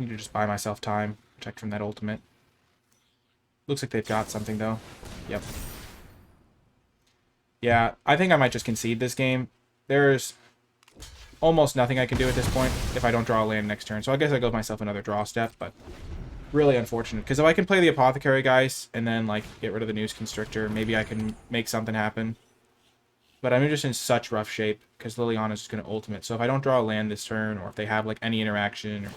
Speaker 1: Need to just buy myself time. Protect from that ultimate. Looks like they've got something, though. Yep. Yeah, I think I might just concede this game. There's almost nothing I can do at this point if I don't draw a land next turn. So I guess I go myself another draw step, but really unfortunate. Because if I can play the Apothecary guys and then, like, get rid of the Noose Constrictor, maybe I can make something happen. But I'm just in such rough shape because Liliana's just going to ultimate. So if I don't draw a land this turn, or if they have, like, any interaction... Or...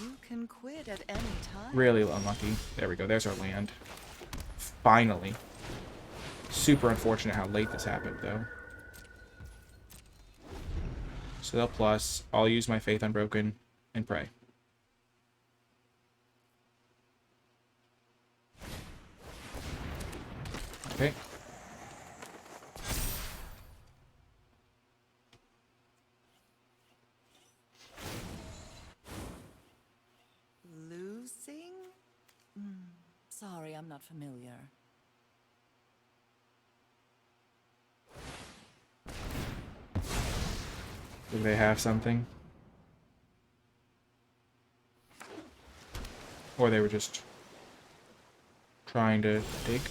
Speaker 2: You can quit at any time.
Speaker 1: Really unlucky. There we go. There's our land. Finally. Super unfortunate how late this happened, though. So they'll plus. I'll use my Faith Unbroken and pray. Okay.
Speaker 2: Losing? Sorry, I'm not familiar.
Speaker 1: Do they have something? Or they were just trying to dig?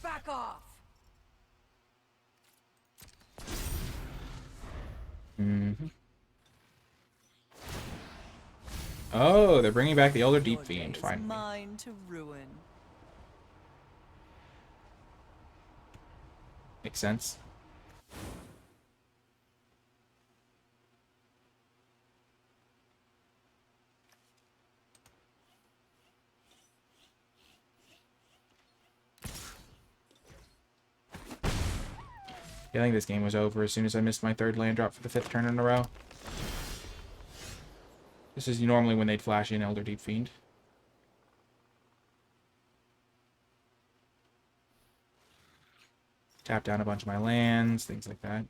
Speaker 2: Back off!
Speaker 1: Mm-hmm. Oh, they're bringing back the Elder Deep
Speaker 2: Your
Speaker 1: Fiend,
Speaker 2: day's
Speaker 1: finally.
Speaker 2: mine to ruin.
Speaker 1: Makes sense. Yeah, I think this game was over as soon as I missed my third land drop for the 5th turn in a row. This is normally when they'd flash in Elder Deep Fiend. Tap down a bunch of my lands, things like that.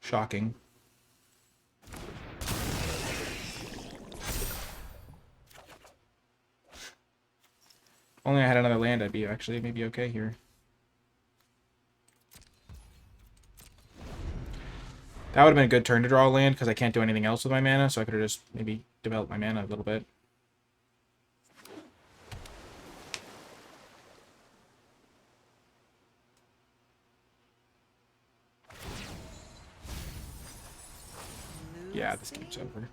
Speaker 1: Shocking. If only I had another land, I'd be actually maybe okay here. That would have been a good turn to draw a land, because I can't do anything else with my mana, so I could have just maybe developed my mana a little bit. Yeah, this game's over.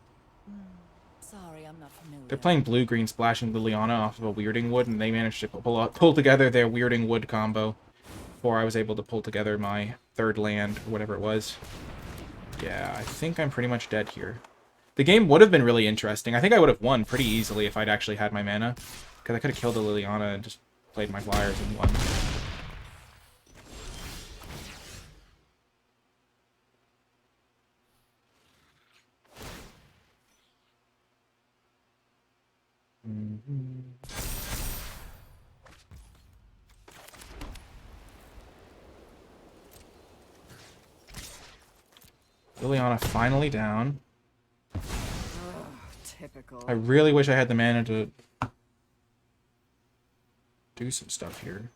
Speaker 2: Sorry, I'm not familiar.
Speaker 1: They're playing blue-green splashing Liliana off of a Weirding Wood, and they managed to pull together their Weirding Wood combo before I was able to pull together my third land, or whatever it was. Yeah, I think I'm pretty much dead here. The game would have been really interesting. I think I would have won pretty easily if I'd actually had my mana, because I could have killed the Liliana and just played my flyers and won. Liliana finally down.
Speaker 2: Typical.
Speaker 1: I really wish I had the mana to do some stuff here.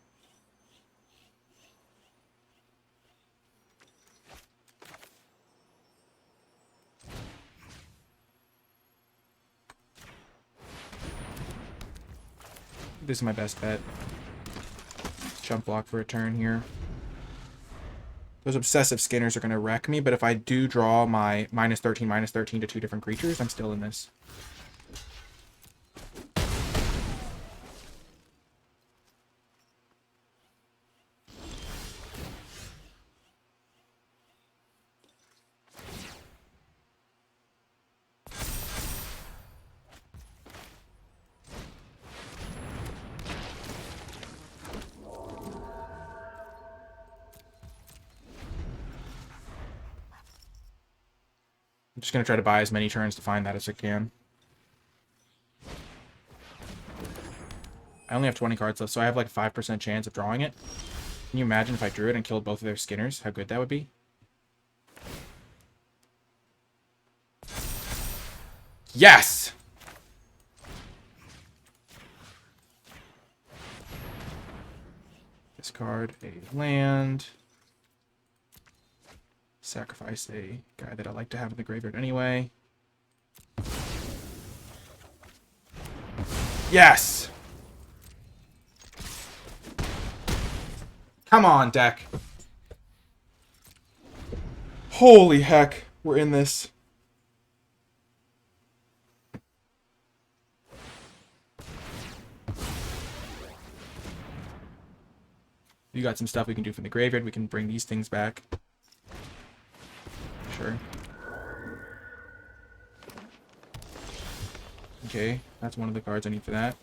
Speaker 1: This is my best bet. Jump block for a turn here. Those obsessive skinners are going to wreck me, but if I do draw my -13/-13 to 2 different creatures, I'm still in this. I'm just going to try to buy as many turns to find that as I can. I only have 20 cards left, so I have like a 5% chance of drawing it. Can you imagine if I drew it and killed both of their skinners? How good that would be? Yes! Discard a land. Sacrifice a guy that I like to have in the graveyard anyway. Yes! Come on, deck. Holy heck. We're in this. You got some stuff we can do from the graveyard. We can bring these things back. Sure. Okay, that's one of the cards I need for that.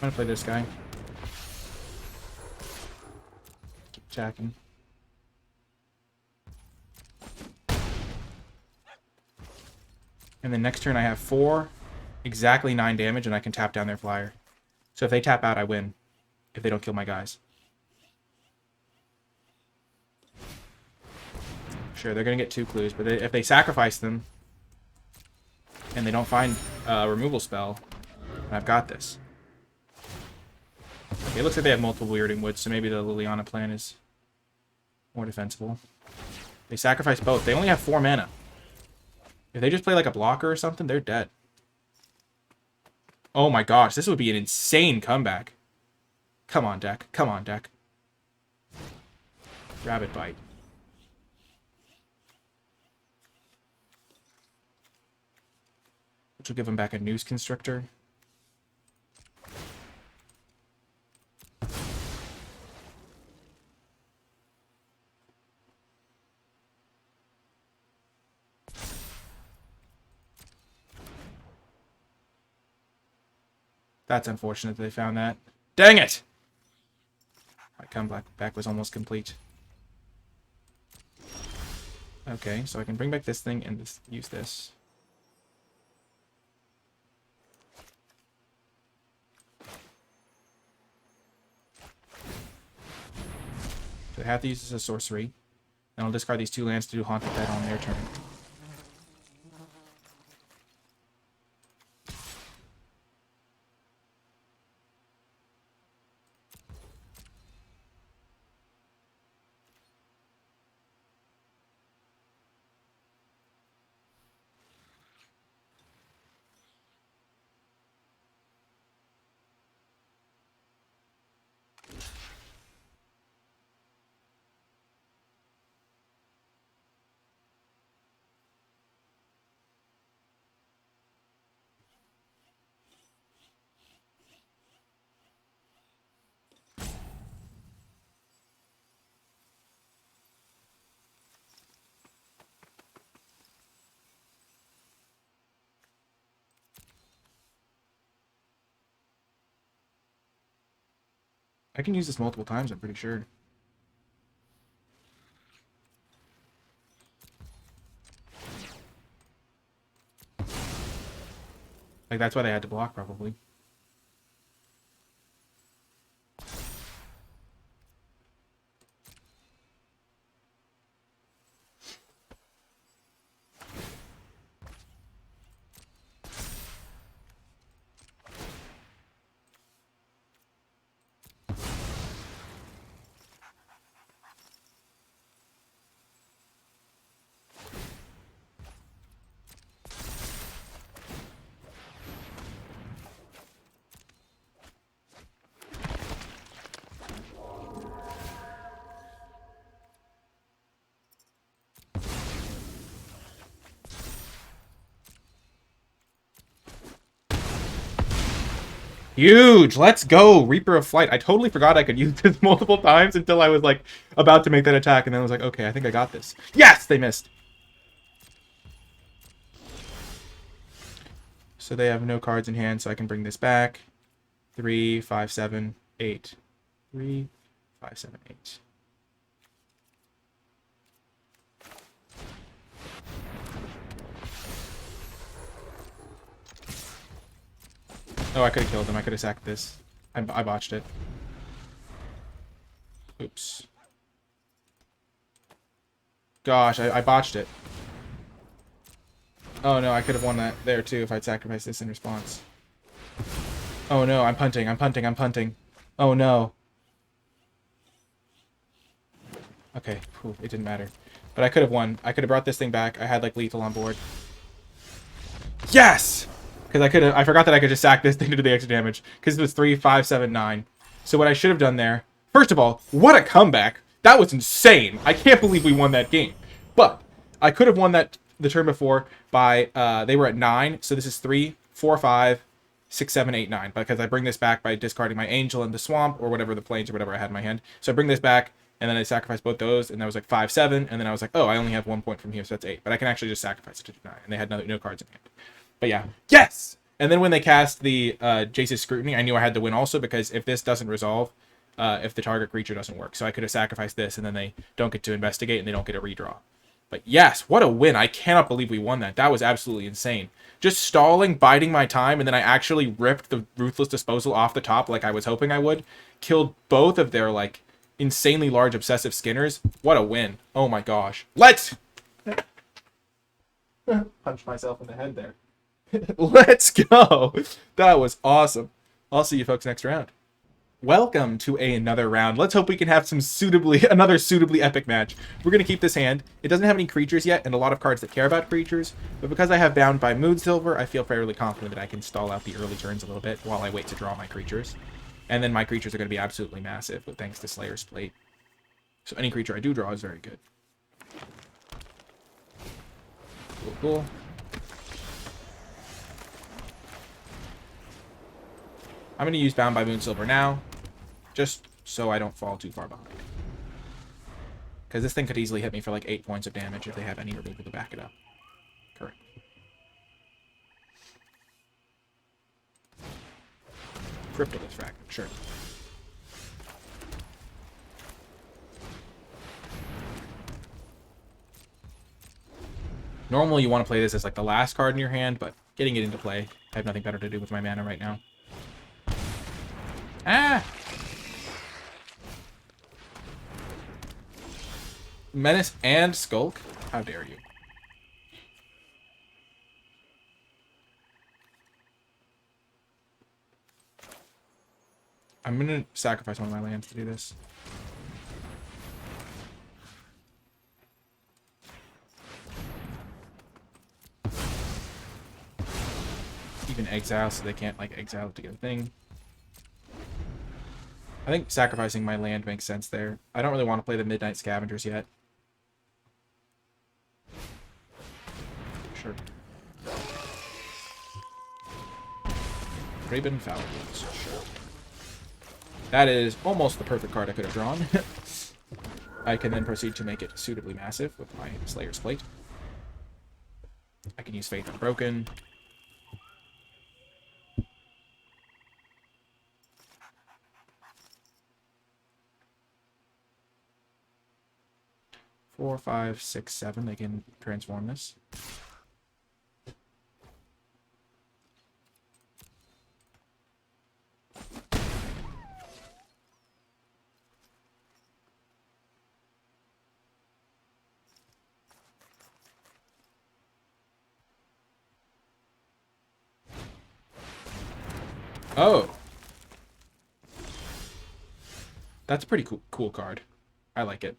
Speaker 1: I'm gonna play this guy. Keep attacking. And then next turn I have 4, exactly 9 damage, and I can tap down their flyer. So if they tap out, I win. If they don't kill my guys. Sure, they're gonna get 2 clues, but if they sacrifice them, and they don't find a removal spell, I've got this. Okay, it looks like they have multiple Weirding Woods, so maybe the Liliana plan is more defensible. They sacrifice both. They only have 4 mana. If they just play like a blocker or something, they're dead. Oh my gosh, this would be an insane comeback. Come on, deck. Come on, deck. Rabbit Bite. Which will give him back a Noose Constrictor. That's unfortunate that they found that. Dang it! My comeback was almost complete. Okay, so I can bring back this thing and use this. So I have to use this as a sorcery. Then I'll discard these 2 lands to do Haunted Bed on their turn. I can use this multiple times, I'm pretty sure. Like, that's why they had to block, probably. Huge! Let's go! Reaper of Flight. I totally forgot I could use this multiple times until I was, like, about to make that attack, and then I was like, okay, I think I got this. Yes! They missed! So they have no cards in hand, so I can bring this back. 3, 5, 7, 8. 3, 5, 7, 8. Oh, I could have killed him. I could have sacked this. I botched it. Oops. Gosh, I botched it. Oh no, I could have won that there too if I'd sacrificed this in response. Oh no, I'm punting, I'm punting, I'm punting. Oh no. Okay, whew, it didn't matter. But I could have won. I could have brought this thing back. I had like lethal on board. Yes! Because I forgot that I could just sack this thing to do the extra damage. Because it was 3, 5, 7, 9. So what I should have done there, first of all, what a comeback. That was insane. I can't believe we won that game. But I could have won that the turn before by, they were at 9. So this is 3, 4, 5, 6, 7, 8, 9. Because I bring this back by discarding my Angel in the Swamp or whatever, the Plains or whatever I had in my hand. So I bring this back. And then I sacrificed both those, and that was like 5, 7. And then I was like, oh, I only have 1 point from here, so that's 8. But I can actually just sacrifice it to do 9. And they had no cards in hand. But yeah, yes! And then when they cast the Jace's Scrutiny, I knew I had to win also, because if this doesn't resolve, if the target creature doesn't work. So I could have sacrificed this, and then they don't get to investigate, and they don't get a redraw. But yes, what a win. I cannot believe we won that. That was absolutely insane. Just stalling, biding my time, and then I actually ripped the Ruthless Disposal off the top like I was hoping I would. Killed both of their, like, insanely large Obsessive Skinners. What a win. Oh my gosh. Let's... Punch myself in the head there. Let's go. That was awesome. I'll see you folks next round. Welcome to another round. Let's hope we can have another suitably epic match. We're going to keep this hand. It doesn't have any creatures yet and a lot of cards that care about creatures, but because I have Bound by Moonsilver, I feel fairly confident that I can stall out the early turns a little bit while I wait to draw my creatures. And then my creatures are going to be absolutely massive, thanks to Slayer's Plate. So any creature I do draw is very good. Cool, cool. I'm going to use Bound by Moonsilver now, just so I don't fall too far behind. Because this thing could easily hit me for like 8 points of damage if they have any removal to back it up. Correct. Cryptolith Fragment, sure. Normally you want to play this as like the last card in your hand, but getting it into play, I have nothing better to do with my mana right now. Ah! Menace and Skulk? How dare you. I'm going to sacrifice one of my lands to do this. Even exile so they can't like exile to get a thing. I think sacrificing my land makes sense there. I don't really want to play the Midnight Scavengers yet. Sure. Raven Falcons, sure. That is almost the perfect card I could have drawn. I can then proceed to make it suitably massive with my Slayer's Plate. I can use Faith Unbroken. Four, 5, 6, 7. They can transform this. Oh. That's a pretty cool card. I like it.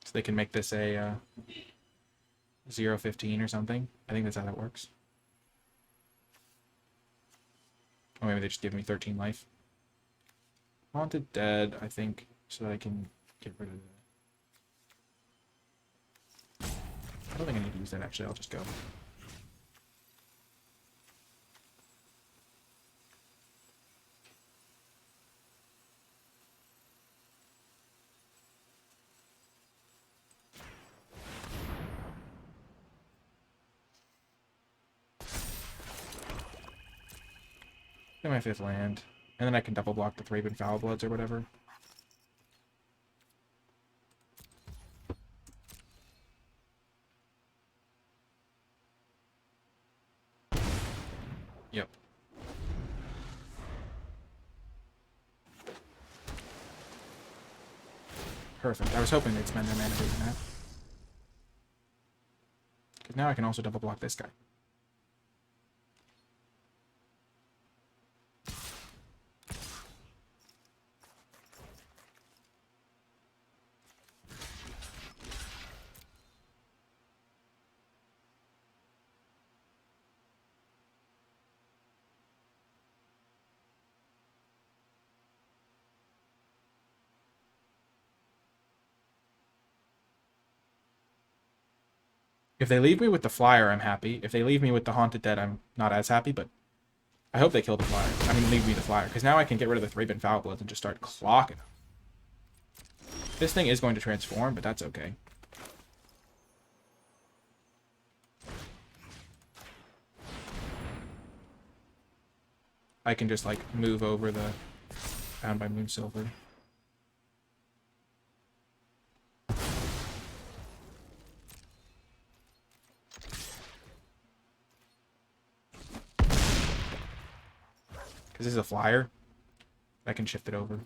Speaker 1: So they can make this a 0-15 or something. I think that's how that works. Or maybe they just give me 13 life. Haunted Dead, I think, so that I can get rid of the... I don't think I need to use that, actually. I'll just go. Get my 5th land. And then I can double block the Raven Foulbloods or whatever. Yep. Perfect. I was hoping they'd spend their mana doing that. Because now I can also double block this guy. If they leave me with the flyer, I'm happy. If they leave me with the Haunted Dead, I'm not as happy, but I hope they kill the flyer. I mean, leave me the flyer, because now I can get rid of the Thraben Foulbloods and just start clocking them. This thing is going to transform, but that's okay. I can just, like, move over the Bound by Moonsilver. Because this is a flyer. I can shift it over.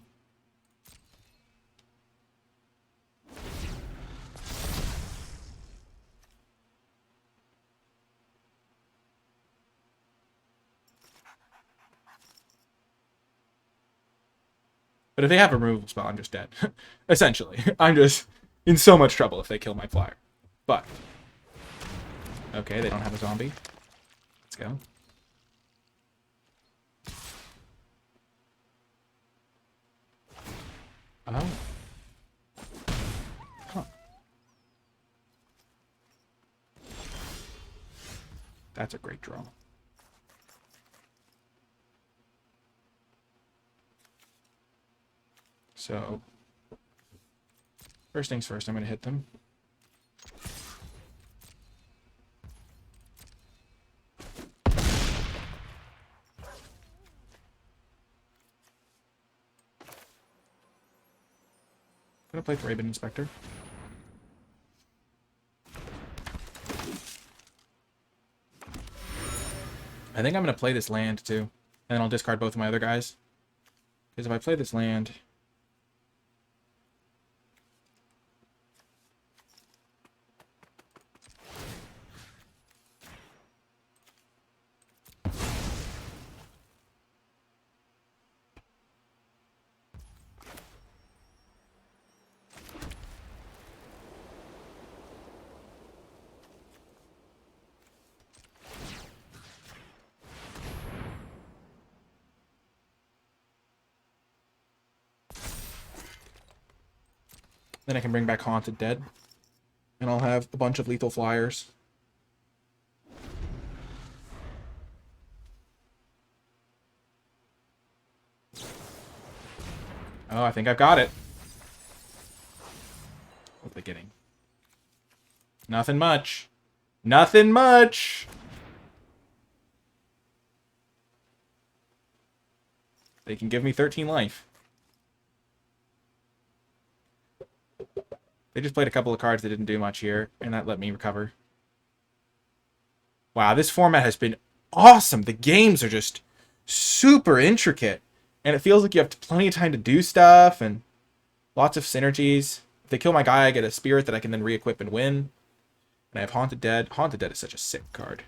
Speaker 1: But if they have a removal spell, I'm just dead. Essentially. I'm just in so much trouble if they kill my flyer. But. Okay, they don't have a zombie. Let's go. Oh. Huh. That's a great draw. So, first things first, I'm going to hit them. I'm going to play Thraben Inspector. I think I'm going to play this land, too. And then I'll discard both of my other guys. Because if I play this land... Then I can bring back Haunted Dead. And I'll have a bunch of lethal flyers. Oh, I think I've got it. What are they getting? Nothing much. Nothing much! They can give me 13 life. They just played a couple of cards that didn't do much here, and that let me recover. Wow, this format has been awesome. The games are just super intricate. And it feels like you have plenty of time to do stuff, and lots of synergies. If they kill my guy, I get a spirit that I can then re-equip and win. And I have Haunted Dead. Haunted Dead is such a sick card.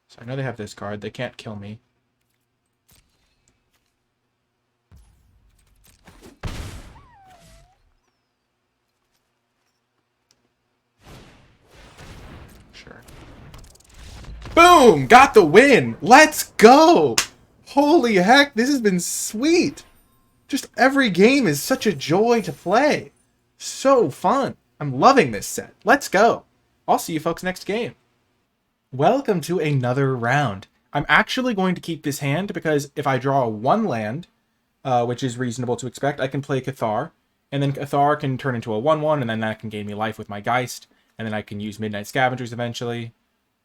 Speaker 1: So I know they have this card. They can't kill me. Sure. Boom! Got the win! Let's go! Holy heck, this has been sweet! Just every game is such a joy to play. So fun. I'm loving this set. Let's go. I'll see you folks next game. Welcome to another round. I'm actually going to keep this hand because if I draw one land, which is reasonable to expect, I can play Cathar. And then Cathar can turn into a 1/1, and then that can gain me life with my Geist. And then I can use Midnight Scavengers eventually.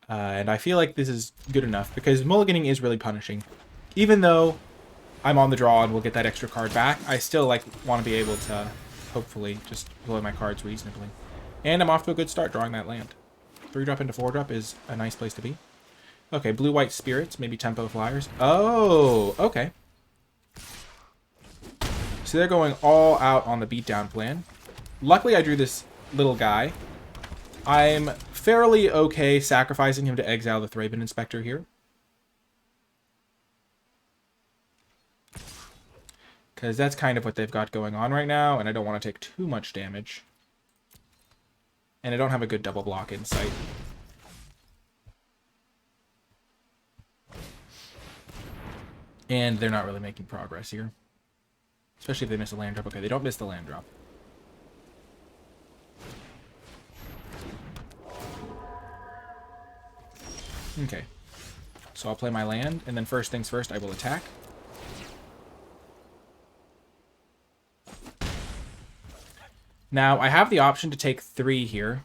Speaker 1: And I feel like this is good enough because mulliganing is really punishing. Even though I'm on the draw and we'll get that extra card back, I still want to be able to hopefully just play my cards reasonably. And I'm off to a good start drawing that land. 3-drop into 4-drop is a nice place to be. Okay, blue-white spirits, maybe tempo flyers. Oh, okay. So they're going all out on the beatdown plan. Luckily, I drew this little guy. I'm fairly okay sacrificing him to exile the Thraben Inspector here. Because that's kind of what they've got going on right now, and I don't want to take too much damage. And I don't have a good double block in sight. And they're not really making progress here. Especially if they miss a land drop. Okay, they don't miss the land drop. Okay. So I'll play my land, and then first things first, I will attack. Now, I have the option to take 3 here.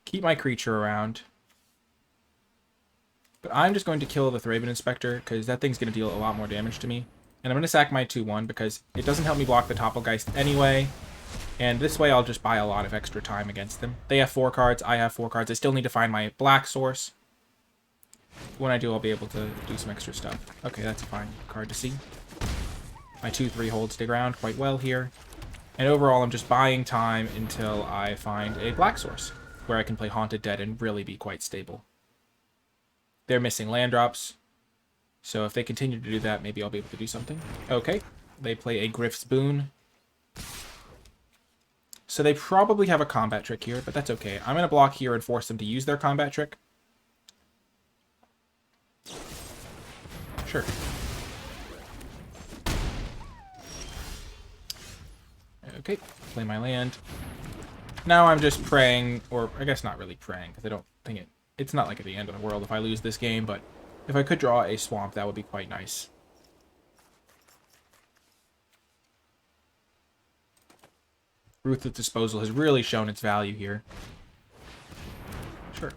Speaker 1: Keep my creature around. But I'm just going to kill the Thraben Inspector, because that thing's going to deal a lot more damage to me. And I'm going to sack my 2-1, because it doesn't help me block the Topplegeist anyway. And this way, I'll just buy a lot of extra time against them. They have 4 cards, I have 4 cards. I still need to find my black source. When I do, I'll be able to do some extra stuff. Okay, that's a fine card to see. My 2-3 holds the ground quite well here. And overall, I'm just buying time until I find a black source, where I can play Haunted Dead and really be quite stable. They're missing land drops, so if they continue to do that, maybe I'll be able to do something. Okay, they play a Griff's Boon. So they probably have a combat trick here, but that's okay. I'm going to block here and force them to use their combat trick. Sure. Okay, play my land. Now I'm just praying, or I guess not really praying, because I don't think it's not like at the end of the world if I lose this game, but if I could draw a swamp, that would be quite nice. Ruthless Disposal has really shown its value here. Sure.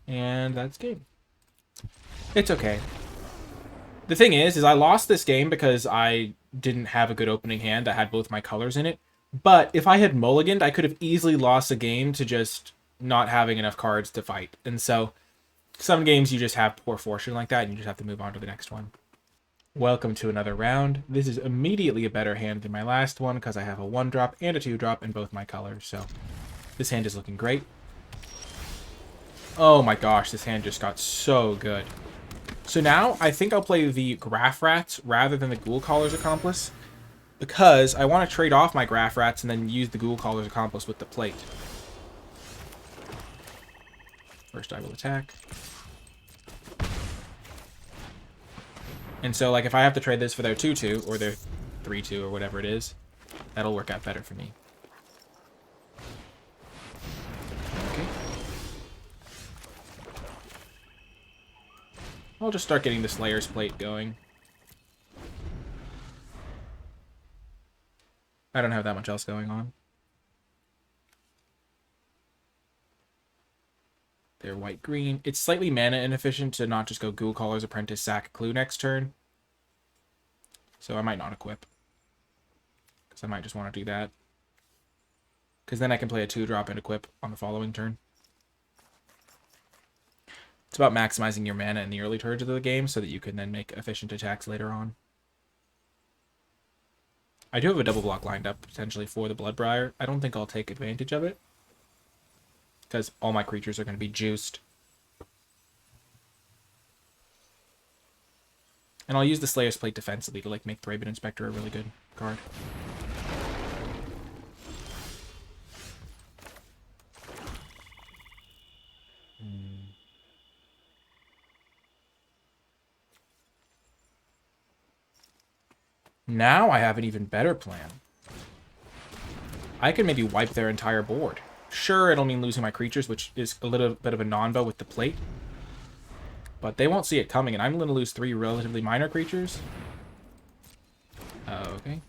Speaker 1: And that's game. It's okay. The thing is I lost this game because I didn't have a good opening hand that had both my colors in it. But if I had mulliganed, I could have easily lost a game to just not having enough cards to fight. And so, some games you just have poor fortune like that, and you just have to move on to the next one. Welcome to another round. This is immediately a better hand than my last one, because I have a 1-drop and a 2-drop in both my colors. So, this hand is looking great. Oh my gosh, this hand just got so good. So now, I think I'll play the Graph Rats rather than the Ghoul Caller's Accomplice, because I want to trade off my Graph Rats and then use the Ghoul Caller's Accomplice with the plate. First I will attack. And so, like, if I have to trade this for their 2-2, or their 3-2, or whatever it is, that'll work out better for me. Okay. I'll just start getting the Slayer's Plate going. I don't have that much else going on. They're white-green. It's slightly mana inefficient to not just go Ghoul Caller's Apprentice, sack Clue next turn. So I might not equip. Because I might just want to do that. Because then I can play a 2-drop and equip on the following turn. It's about maximizing your mana in the early turns of the game so that you can then make efficient attacks later on. I do have a double block lined up, potentially, for the Bloodbriar. I don't think I'll take advantage of it, because all my creatures are going to be juiced. And I'll use the Slayer's Plate defensively to, like, make Thraben Inspector a really good card. Now I have an even better plan. I can maybe wipe their entire board. Sure, it'll mean losing my creatures, which is a little bit of a non-bow with the plate. But they won't see it coming, and I'm going to lose 3 relatively minor creatures. Okay.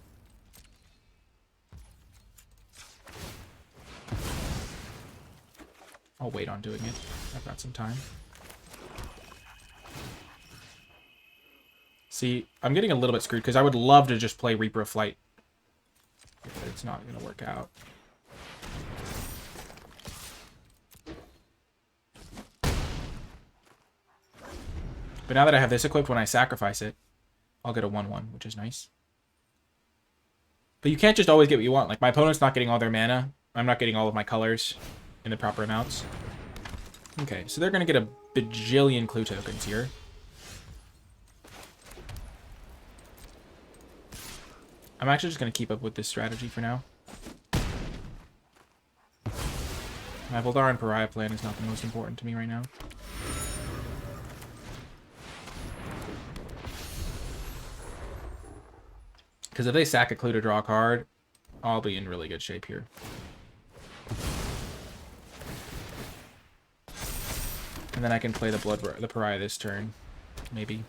Speaker 1: I'll wait on doing it. I've got some time. See, I'm getting a little bit screwed because I would love to just play Reaper of Flight. But it's not going to work out. But now that I have this equipped, when I sacrifice it, I'll get a 1/1, which is nice. But you can't just always get what you want. Like, my opponent's not getting all their mana. I'm not getting all of my colors in the proper amounts. Okay, so they're going to get a bajillion clue tokens here. I'm actually just going to keep up with this strategy for now. My Voldaren Pariah plan is not the most important to me right now. Because if they sack a clue to draw a card, I'll be in really good shape here. And then I can play the Pariah this turn, maybe.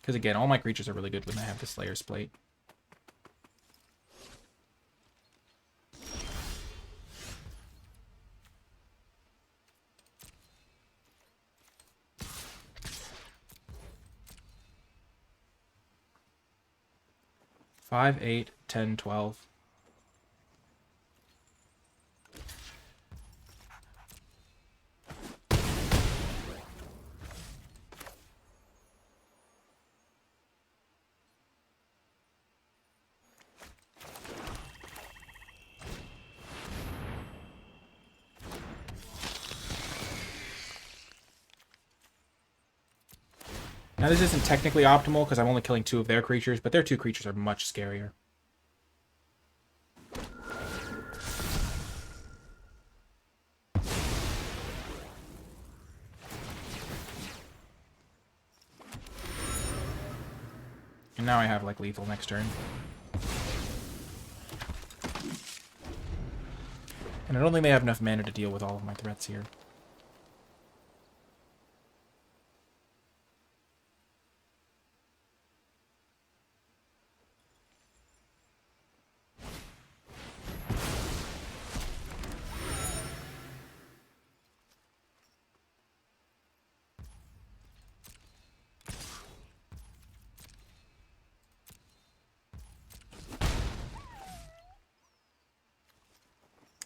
Speaker 1: Because again, all my creatures are really good when I have the Slayer's Plate. Five, 8, 10, 12. Now this isn't technically optimal because I'm only killing 2 of their creatures, but their 2 creatures are much scarier. And now I have like lethal next turn. And I don't think they have enough mana to deal with all of my threats here.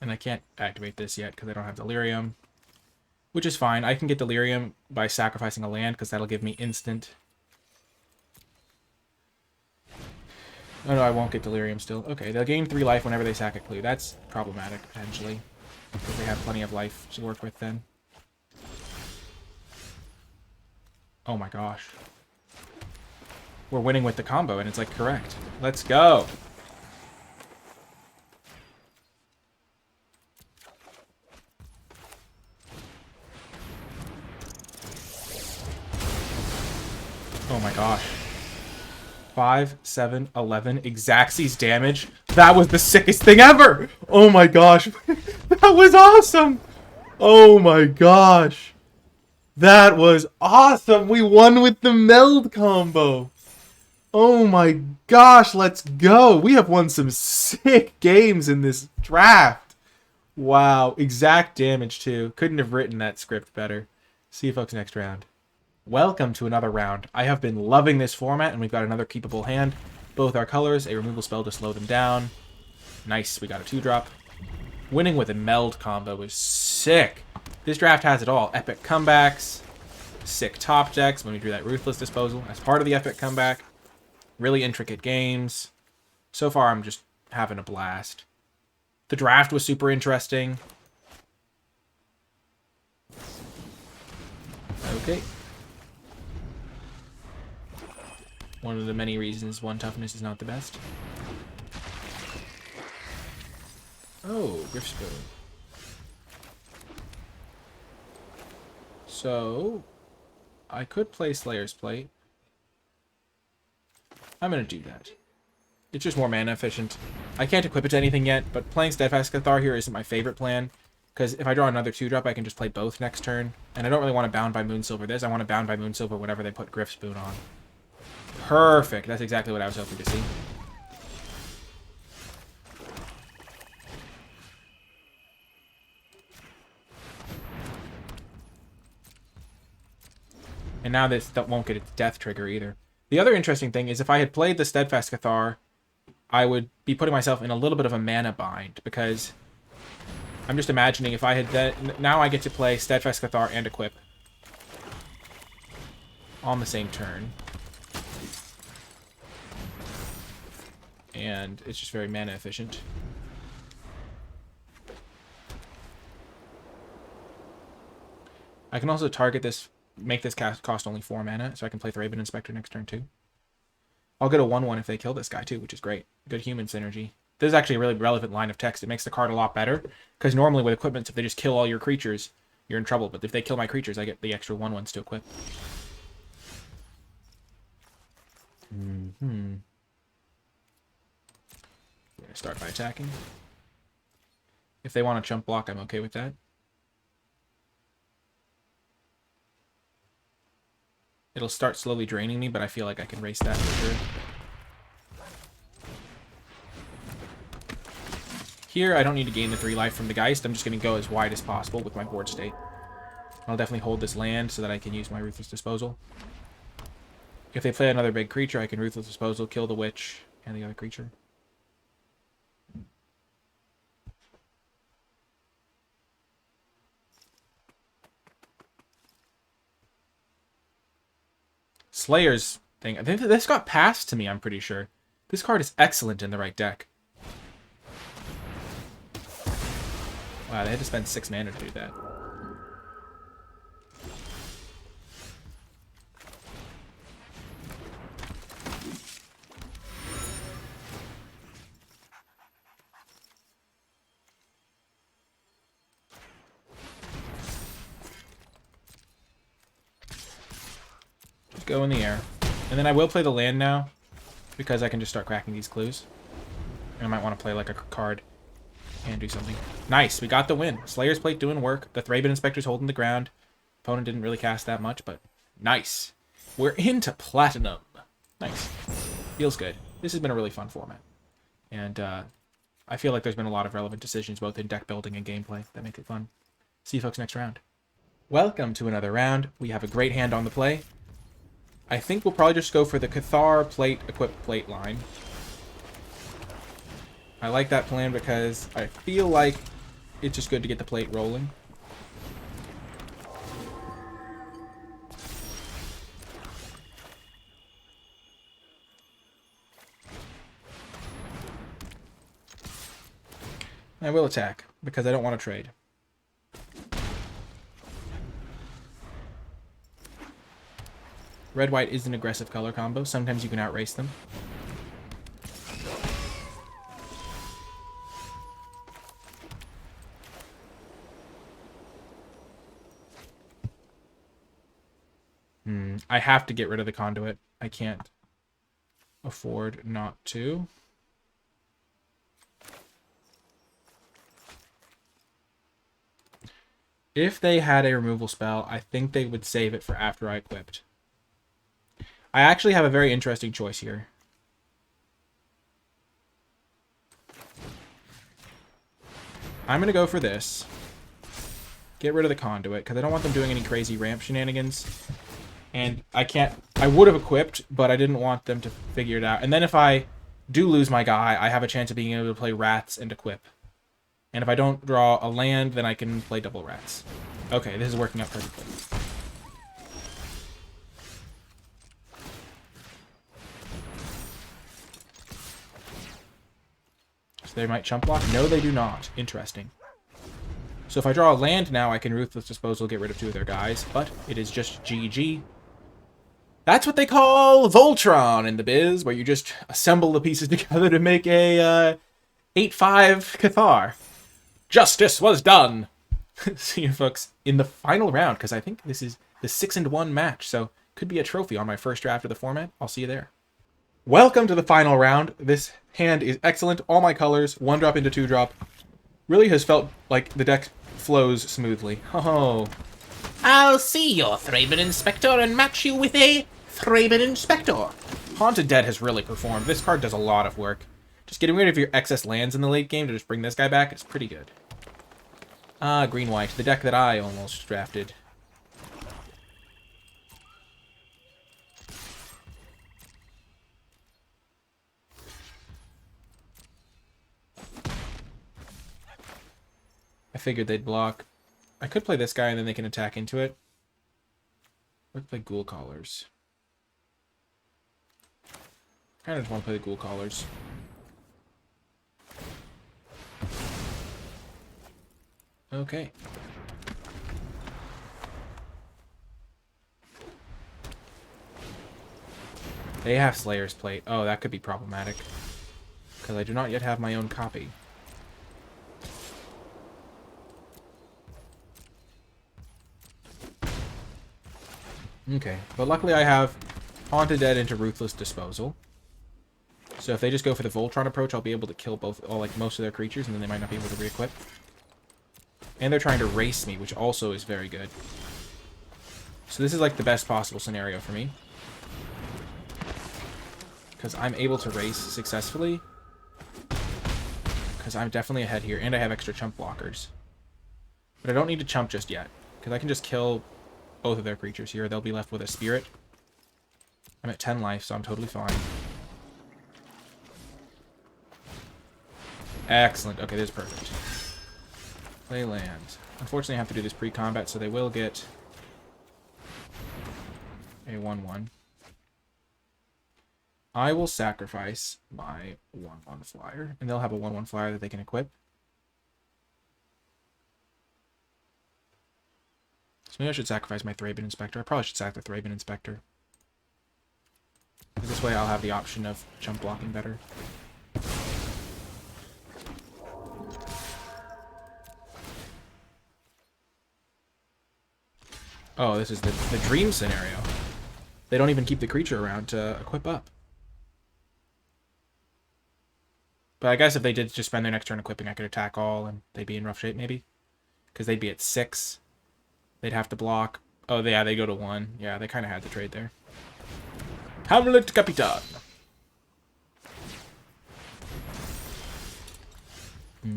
Speaker 1: And I can't activate this yet because I don't have Delirium. Which is fine. I can get Delirium by sacrificing a land because that'll give me instant. Oh no, I won't get Delirium still. Okay, they'll gain 3 life whenever they sack a clue. That's problematic, potentially. Because they have plenty of life to work with then. Oh my gosh. We're winning with the combo, and it's like correct. Let's go! Oh my gosh. 5, 7, 11. Xaxis damage. That was the sickest thing ever! Oh my gosh. That was awesome! Oh my gosh. That was awesome! We won with the meld combo! Oh my gosh, let's go! We have won some sick games in this draft! Wow, exact damage too. Couldn't have written that script better. See you folks next round. Welcome to another round. I have been loving this format, and we've got another keepable hand. Both our colors, a removal spell to slow them down. Nice, we got a 2-drop. Winning with a meld combo is sick. This draft has it all. Epic comebacks, sick top decks when we drew that Ruthless Disposal as part of the epic comeback. Really intricate games. So far, I'm just having a blast. The draft was super interesting. Okay. One of the many reasons 1 toughness is not the best. Oh, Griffspoon. So, I could play Slayer's Plate. I'm going to do that. It's just more mana efficient. I can't equip it to anything yet, but playing Steadfast Cathar here isn't my favorite plan, because if I draw another 2-drop, I can just play both next turn, and I don't really want to Bound by Moonsilver this. I want to Bound by Moonsilver whenever they put Griff Spoon on. Perfect. That's exactly what I was hoping to see. And now that won't get its death trigger either. The other interesting thing is if I had played the Steadfast Cathar, I would be putting myself in a little bit of a mana bind, because I'm just imagining if I had now I get to play Steadfast Cathar and equip on the same turn. And it's just very mana efficient. I can also target this, make this cast cost only 4 mana, so I can play Thraben Inspector next turn too. I'll get a 1/1 if they kill this guy too, which is great. Good human synergy. This is actually a really relevant line of text. It makes the card a lot better, because normally with equipments, if they just kill all your creatures, you're in trouble. But if they kill my creatures, I get the extra 1/1s to equip. We're going to start by attacking. If they want to chump block, I'm okay with that. It'll start slowly draining me, but I feel like I can race that for sure. Here, I don't need to gain the 3 life from the Geist. I'm just going to go as wide as possible with my board state. I'll definitely hold this land so that I can use my Ruthless Disposal. If they play another big creature, I can Ruthless Disposal, kill the Witch and the other creature. Slayer's thing. I think this got passed to me, I'm pretty sure. This card is excellent in the right deck. Wow, they had to spend 6 mana to do that. Just go in the air. And then I will play the land now, because I can just start cracking these clues. And I might want to play like a card and do something. Nice, we got the win. Slayer's Plate doing work. The Thraben Inspector's holding the ground. Opponent didn't really cast that much, but nice. We're into Platinum. Nice. Feels good. This has been a really fun format. And I feel like there's been a lot of relevant decisions, both in deck building and gameplay, that make it fun. See you folks next round. Welcome to another round. We have a great hand on the play. I think we'll probably just go for the Cathar Plate, Equip Plate line. I like that plan because I feel like it's just good to get the plate rolling. I will attack because I don't want to trade. Red-white is an aggressive color combo. Sometimes you can outrace them. I have to get rid of the conduit. I can't afford not to. If they had a removal spell, I think they would save it for after I equipped. I actually have a very interesting choice here. I'm going to go for this. Get rid of the conduit, because I don't want them doing any crazy ramp shenanigans. And I would have equipped, but I didn't want them to figure it out. And then if I do lose my guy, I have a chance of being able to play rats and equip. And if I don't draw a land, then I can play double rats. Okay, this is working out perfectly. So they might chump block? No, they do not. Interesting. So if I draw a land now, I can Ruthless Disposal, get rid of 2 of their guys. But it is just GG. That's what they call Voltron in the biz, where you just assemble the pieces together to make a 8/5 Cathar. Justice was done! See you folks in the final round, because I think this is the 6-1 match, so could be a trophy on my first draft of the format. I'll see you there. Welcome to the final round. This hand is excellent. All my colors, 1-drop into 2-drop. Really has felt like the deck flows smoothly. Oh.
Speaker 3: I'll see your Thraben Inspector and match you with a Thraben Inspector.
Speaker 1: Haunted Dead has really performed. This card does a lot of work. Just getting rid of your excess lands in the late game to just bring this guy back is pretty good. Green-white, the deck that I almost drafted. I figured they'd block. I could play this guy and then they can attack into it. Let's play Ghoul Callers. Kind of just want to play the Ghoul Callers. Okay. They have Slayer's Plate. Oh, that could be problematic. Because I do not yet have my own copy. Okay, but luckily I have Haunted Dead into Ruthless Disposal. So if they just go for the Voltron approach, I'll be able to kill most of their creatures, and then they might not be able to re-equip. And they're trying to race me, which also is very good. So this is like the best possible scenario for me. Because I'm able to race successfully. Because I'm definitely ahead here, and I have extra chump blockers. But I don't need to chump just yet, because I can just kill both of their creatures here. They'll be left with a spirit. I'm at 10 life, so I'm totally fine. Excellent. Okay, this is perfect. Play land. Unfortunately, I have to do this pre-combat, so they will get a 1/1. I will sacrifice my 1/1 flyer, and they'll have a 1/1 flyer that they can equip. So maybe I should sacrifice my Thraben Inspector. I probably should sack the Thraben Inspector. This way I'll have the option of jump blocking better. Oh, this is the dream scenario. They don't even keep the creature around to equip up. But I guess if they did just spend their next turn equipping, I could attack all, and they'd be in rough shape, maybe. Because they'd be at 6. They'd have to block. Oh, yeah, they go to 1. Yeah, they kind of had the trade there. Hamlet Capitan.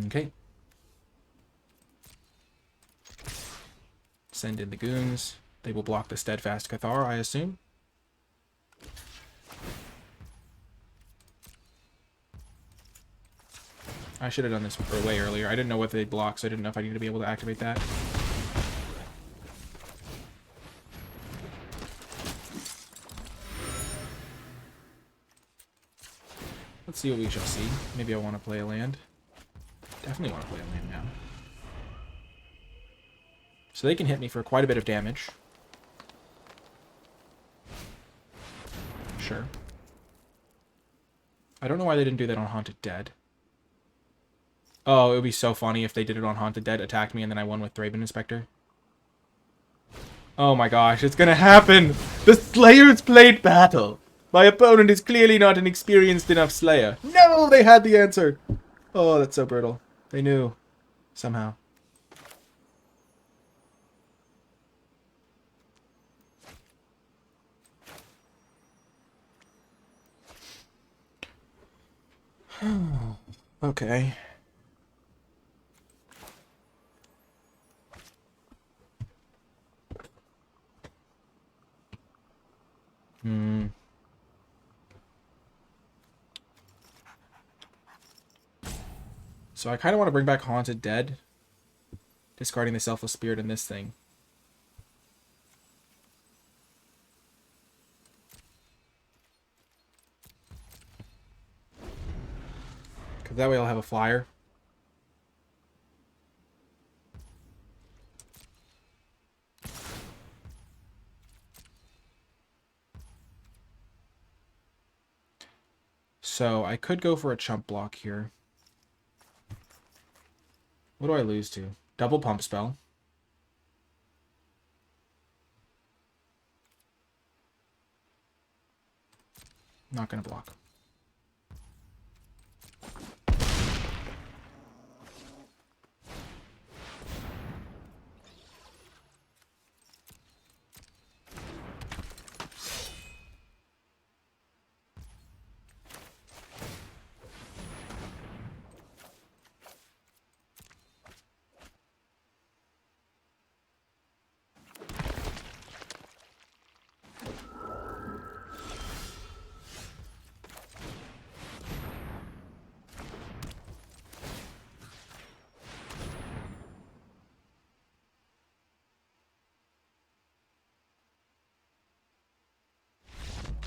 Speaker 1: Okay. Send in the goons. They will block the Steadfast Cathar, I assume. I should have done this way earlier. I didn't know what they'd block, so I didn't know if I needed to be able to activate that. Let's see what we shall see. Maybe I want to play a land. Definitely want to play a land now. So they can hit me for quite a bit of damage. Sure. I don't know why they didn't do that on Haunted Dead. Oh, it would be so funny if they did it on Haunted Dead, attacked me, and then I won with Thraben Inspector. Oh my gosh, it's gonna happen! The Slayer's Plate battle! My opponent is clearly not an experienced enough Slayer. No, they had the answer! Oh, that's so brutal. They knew. Somehow. Okay. So I kind of want to bring back Haunted Dead. Discarding the Selfless Spirit in this thing. Because that way I'll have a flyer. So I could go for a chump block here. What do I lose to? Double pump spell. Not gonna block.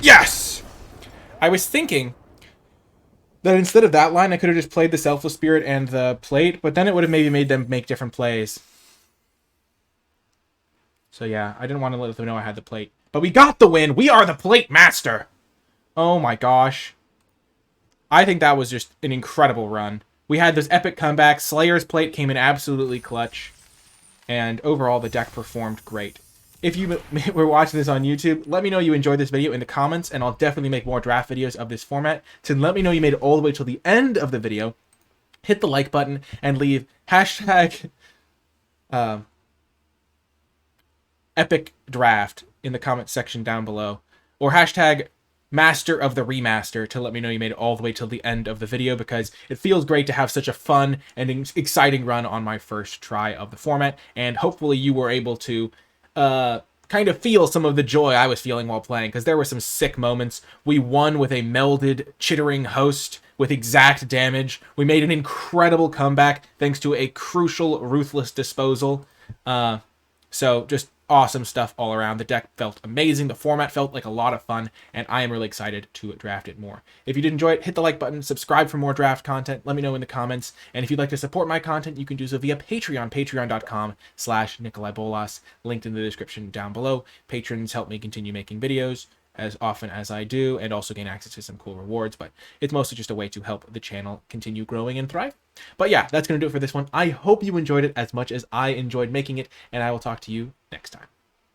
Speaker 1: Yes! I was thinking that instead of that line, I could have just played the Selfless Spirit and the plate, but then it would have maybe made them make different plays. So yeah, I didn't want to let them know I had the plate. But we got the win! We are the plate master! Oh my gosh. I think that was just an incredible run. We had those epic comebacks. Slayer's plate came in absolutely clutch. And overall, the deck performed great. If you were watching this on YouTube, let me know you enjoyed this video in the comments, and I'll definitely make more draft videos of this format. So let me know you made it all the way till the end of the video. Hit the like button and leave hashtag epic draft in the comment section down below, or hashtag master of the remaster to let me know you made it all the way till the end of the video, because it feels great to have such a fun and exciting run on my first try of the format, and hopefully you were able to kind of feel some of the joy I was feeling while playing, because there were some sick moments. We won with a melded, chittering host with exact damage. We made an incredible comeback thanks to a crucial, ruthless disposal. So just awesome stuff all around. The deck felt amazing. The format felt like a lot of fun, and I am really excited to draft it more. If you did enjoy it, hit the like button, subscribe for more draft content, let me know in the comments, and if you'd like to support my content, you can do so via Patreon, patreon.com/NicolaiBolas, linked in the description down below. Patrons help me continue making videos as often as I do, and also gain access to some cool rewards, but it's mostly just a way to help the channel continue growing and thrive. But yeah, that's going to do it for this one. I hope you enjoyed it as much as I enjoyed making it, and I will talk to you next time.